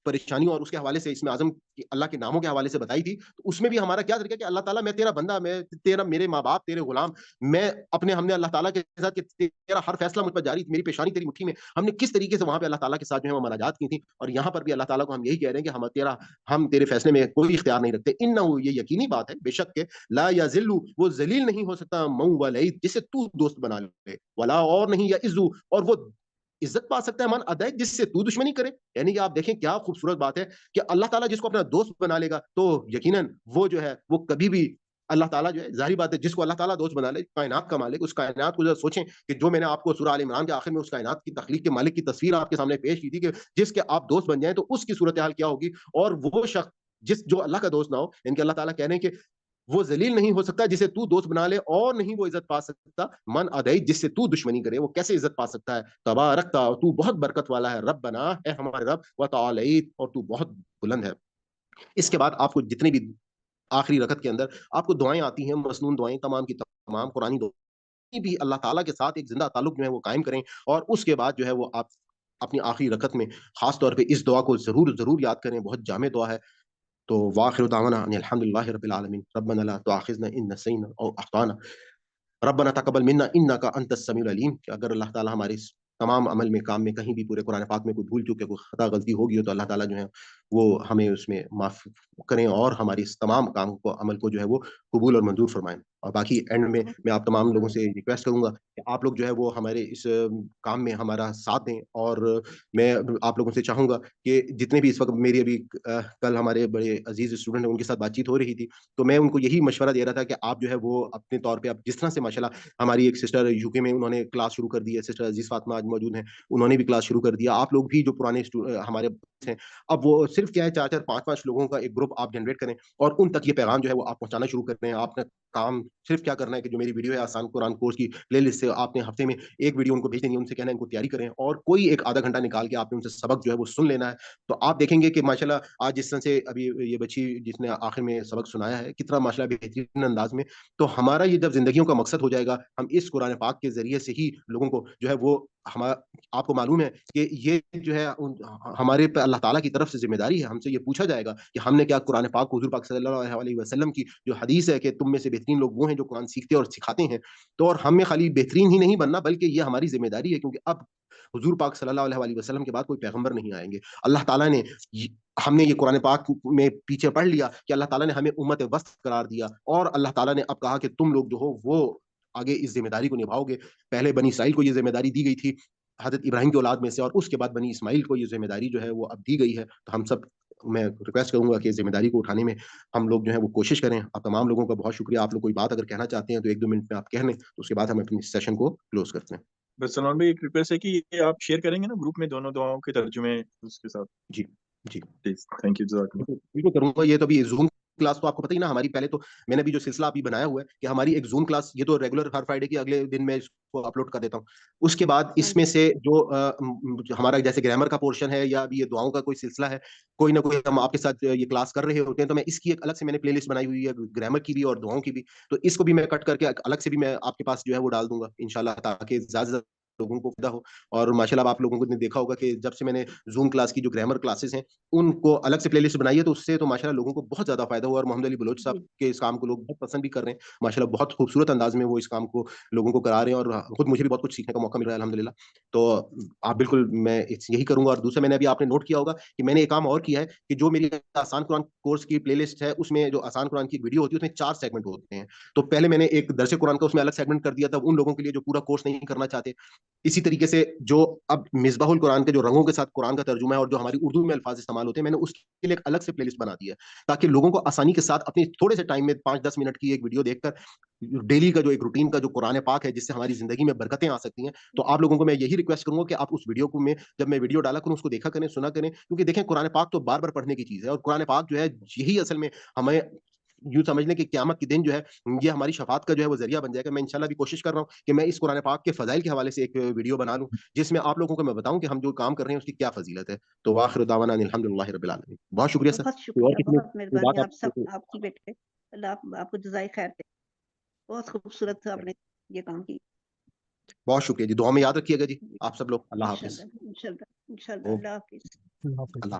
A: پریشانیوں اور اس کے حوالے سے اسم اعظم اللہ کے ناموں کے حوالے سے بتائی تھی، تو اس میں بھی ہمارا کیا طریقہ کہ اللہ تعالیٰ میں تیرا بندہ، میں تیرا، میرے ماں باپ تیرے غلام، میں ہم نے اللہ تعالیٰ کے ساتھ کہ تیرا ہر فیصلہ مجھ پر جاری، میری پیشانی تیری مٹھی میں، ہم نے کس طریقے سے وہاں پہ اللہ تعالیٰ کے ساتھ جو ہے وہ مناجات کی تھی. اور یہاں پر بھی اللہ تعالیٰ کو ہم یہی کہہ رہے ہیں کہ ہم تیرے فیصلے میں کوئی اختیار نہیں رکھتے. انہو، یہ یقینی بات ہے، بے شک کہ لا یذل، وہ ذلیل نہیں ہو سکتا، من ولید، جسے تو دوست بنا لے، ولا، اور نہیں، یعز، اور وہ عزت پا سکتا ہے، من ادائے، جس سے تو دشمنی کرے. یعنی کہ آپ دیکھیں کیا خوبصورت بات ہے کہ اللہ تعالیٰ جس کو اپنا دوست بنا لے گا تو یقیناً وہ جو ہے وہ کبھی بھی اللہ تعالیٰ جو ہے، ظاہری بات ہے، جس کو اللہ تعالیٰ دوست بنا لے، کائنات کا مالک، اس کائنات کو ذرا سوچیں کہ جو میں نے آپ کو سورہ آل عمران کے آخر میں اس کائنات کی تخلیق کے مالک کی تصویر آپ کے سامنے پیش کی تھی کہ جس کے آپ دوست بن جائیں تو اس کی صورتحال کیا ہوگی. اور وہ شخص جو اللہ کا دوست نہ ہو، یعنی کہ اللہ تعالیٰ کہہ رہے ہیں کہ وہ ذلیل نہیں ہو سکتا جسے تو دوست بنا لے، اور نہیں وہ عزت پا سکتا من ادائی، جس سے تو دشمنی کرے، وہ کیسے عزت پا سکتا ہے. تبارکتا، تو بہت برکت والا ہے، ربنا، اے ہمارے رب، وتعالیت، اور تو بہت بلند ہے. اس کے بعد آپ کو جتنے بھی آخری رکعت کے اندر آپ کو دعائیں آتی ہیں، مسنون دعائیں، تمام کی تمام قرآنی دعائیں بھی اللہ تعالیٰ کے ساتھ ایک زندہ تعلق جو ہے وہ قائم کریں. اور اس کے بعد جو ہے وہ آپ اپنی آخری رکعت میں خاص طور پہ اس دعا کو ضرور یاد کریں، بہت جامع دعا ہے. تو واخر دعوانا ان الحمدللہ رب العالمین، ربنا لا تؤاخذنا ان نسینا او اخطانا، ربنا تقبل منا انک انت السمیع العلیم. کہ اگر اللہ تعالیٰ ہمارے اس تمام عمل میں، کام میں، کہیں بھی پورے قرآن پاک میں کوئی بھول چوک، کوئی خطا غلطی ہوگی ہو تو اللہ تعالیٰ جو ہے وہ ہمیں اس میں معاف کریں اور ہماری اس تمام کام کو، عمل کو جو ہے وہ قبول اور منظور فرمائیں. اور باقی اینڈ میں آپ تمام لوگوں سے ریکویسٹ کروں گا کہ آپ لوگ جو ہے وہ ہمارے اس کام میں ہمارا ساتھ دیں. اور میں آپ لوگوں سے چاہوں گا کہ جتنے بھی اس وقت میری ابھی کل ہمارے بڑے عزیز اسٹوڈنٹ ہیں ان کے ساتھ بات چیت ہو رہی تھی، تو میں ان کو یہی مشورہ دے رہا تھا کہ آپ جو ہے وہ اپنے طور پہ، آپ جس طرح سے ماشاءاللہ ہماری ایک سسٹر یو کے میں انہوں نے کلاس شروع کر دی ہے، سسٹر عزیز فاطمہ آج موجود ہیں، انہوں نے بھی کلاس شروع کر دیا. آپ لوگ بھی جو پرانے ہمارے ہیں، اب وہ صرف کیا ہے 4 5 لوگوں کا ایک گروپ آپ جنریٹ کریں اور ان تک یہ پیغام جو ہے وہ آپ پہنچانا شروع کرتے ہیں. آپ نے کام صرف کیا کرنا ہے کہ جو میری ویڈیو ہے آسان قرآن کورس کی پلے لسٹ سے آپ نے ہفتے میں ایک ویڈیو ان کو بھیج دینی ہے، ان سے کہنا ہے ان کو تیاری کریں، اور کوئی ایک آدھا گھنٹہ نکال کے آپ نے ان سے سبق جو ہے وہ سن لینا ہے. تو آپ دیکھیں گے کہ ماشاءاللہ آج جس طرح سے ابھی یہ بچی جس نے آخر میں سبق سنایا ہے کتنا ماشاءاللہ بہترین انداز میں، تو ہمارا یہ جب زندگیوں کا مقصد ہو جائے گا، ہم اس قرآن پاک کے ذریعے سے ہی لوگوں کو جو ہے وہ آپ کو معلوم ہے کہ یہ جو ہے ہمارے پہ اللہ تعالیٰ کی طرف سے ذمہ داری ہے. ہم سے یہ پوچھا جائے گا کہ ہم نے کیا قرآن پاک کو، حضور پاک صلی اللہ علیہ وسلم کی جو حدیث ہے کہ تم میں سے بہترین لوگ وہ ہیں جو قرآن سیکھتے اور سکھاتے ہیں، تو اور ہم میں خالی بہترین ہی نہیں بننا بلکہ یہ ہماری ذمہ داری ہے، کیونکہ اب حضور پاک صلی اللہ علیہ وسلم کے بعد کوئی پیغمبر نہیں آئیں گے. اللہ تعالیٰ نے، ہم نے یہ قرآن پاک میں پیچھے پڑھ لیا کہ اللہ تعالیٰ نے ہمیں امت وسط قرار دیا، اور اللہ تعالیٰ نے اب کہا کہ تم لوگ جو ہو وہ آگے اس ذمہ داری کو نبھاؤ گے. پہلے بنی اسرائیل کو یہ ذمہ داری دی گئی تھی حضرت ابراہیم کی اولاد میں سے اور اس کے بعد بنی اسماعیل کو یہ ذمہ داری جو ہے وہ اب دی گئی ہے. تو ہم سب میں ریکویسٹ کروں گا کہ ذمہ داری کو اٹھانے میں ہم لوگ جو ہے وہ کوشش کریں. آپ تمام لوگوں کا بہت شکریہ. آپ لوگ کوئی بات اگر کہنا چاہتے ہیں تو 1-2 منٹ میں آپ کہہ لیں, تو اس کے بعد ہم اپنی سیشن کو کلوز کرتے ہیں.
C: بس سلمان بھائی ایک ریکویسٹ ہے کہ یہ آپ شیئر کریں گے نا گروپ میں دونوں دعاؤں کے ترجمے اس کے ساتھ.
A: جی جی
C: پلیز, تھینک یو, جزاک اللہ.
A: بالکل کروں گا. یہ تو ابھی زوم کلاس تو آپ کو پتہ ہی نا ہماری, پہلے تو میں نے ابھی جو سلسلہ ابھی بنایا ہوا ہے کہ ہماری ایک زوم کلاس, یہ تو ریگولر ہر فرائیڈے کی اگلے دن میں اس کو اپلوڈ کر دیتا ہوں. اس کے بعد اس میں سے جو ہمارا جیسے گرامر کا پورشن ہے یا ابھی یہ دعاؤں کا کوئی سلسلہ ہے, کوئی نہ کوئی ہم آپ کے ساتھ یہ کلاس کر رہے ہوتے ہیں, تو میں اس کی ایک الگ سے میں نے پلے لسٹ بنائی ہوئی ہے گرامر کی بھی اور دعاؤں کی بھی. تو اس کو بھی میں کٹ کر کے الگ سے بھی میں آپ کے پاس جو ہے وہ ڈال دوں گا انشاءاللہ, تاکہ زیادہ سے زیادہ لوگوں کو فائدہ ہو. اور ماشاءاللہ آپ لوگوں کو نے دیکھا ہوگا کہ جب سے میں نے زوم کلاس کی جو گرامر کلاسز ہیں ان کو الگ سے پلے لسٹ بنائی ہے, تو اس سے تو ماشاءاللہ لوگوں کو بہت زیادہ فائدہ ہوا. اور محمد علی بلوچ صاحب کے اس کام کو لوگ بہت پسند بھی کر رہے ہیں ماشاءاللہ, بہت خوبصورت انداز میں وہ اس کام کو لوگوں کو کرا رہے ہیں, اور خود مجھے بھی بہت کچھ سیکھنے کا موقع مل رہا ہے الحمدللہ. تو آپ بالکل, میں یہی کروں گا. اور دوسرا میں نے ابھی آپ نے نوٹ کیا ہوگا کہ میں نے ایک کام اور کیا ہے کہ جو میری آسان قرآن کورس کی پلے لسٹ ہے اس میں جو آسان قرآن کی ویڈیو ہوتی ہے اس میں 4 سیگمنٹ ہوتے ہیں. تو پہلے میں نے ایک درس قرآن کا اس میں الگ سیگمنٹ کر دیا تھا ان لوگوں کے لیے جو پورا کورس نہیں کرنا چاہتے. اسی طریقے سے جو اب مصباح القرآن کے جو رنگوں کے ساتھ قرآن کا ترجمہ ہے اور جو ہماری اردو میں الفاظ استعمال ہوتے ہیں, میں نے اس کے لیے ایک الگ سے پلے لسٹ بنا دی ہے تاکہ لوگوں کو آسانی کے ساتھ اپنے تھوڑے سے ٹائم میں 5-10 منٹ کی ایک ویڈیو دیکھ کر ڈیلی کا جو ایک روٹین کا جو قرآن پاک ہے جس سے ہماری زندگی میں برکتیں آ سکتی ہیں. تو آپ لوگوں کو میں یہی ریکویسٹ کروں گا کہ آپ اس ویڈیو کو میں جب میں ویڈیو ڈالا کروں اس کو دیکھا کریں, سنا کریں, کیونکہ دیکھیں قرآن پاک تو بار بار پڑھنے کی چیز ہے, اور قرآن پاک جو ہے یہی اصل میں ہمیں یوں سمجھ لیں کہ قیامت کے دن جو ہے یہ ہماری شفاعت کا جو ہے وہ ذریعہ بن جائے گا. میں انشاءاللہ بھی کوشش کر رہا ہوں کہ میں اس قرآن پاک کے فضائل کے حوالے سے ایک ویڈیو بنا لوں جس میں آپ لوگوں کو میں بتاؤں کہ ہم جو کام کر رہے ہیں اس کی کیا فضیلت ہے. تو آخر دعوانا الحمدللہ رب العالمین. بہت شکریہ سر.
F: بہت شکریہ, بہت مہربانی آپ سب, آپ کی بیٹے, اللہ آپ کو جزائے خیر دے. بہت خوبصورت آپ نے یہ کام کی.
A: بہت شکریہ جی, دعا میں یاد رکھیے گا جی آپ سب لوگ. اللہ حافظ.
F: انشاءاللہ اللہ حافظ.
A: اللہ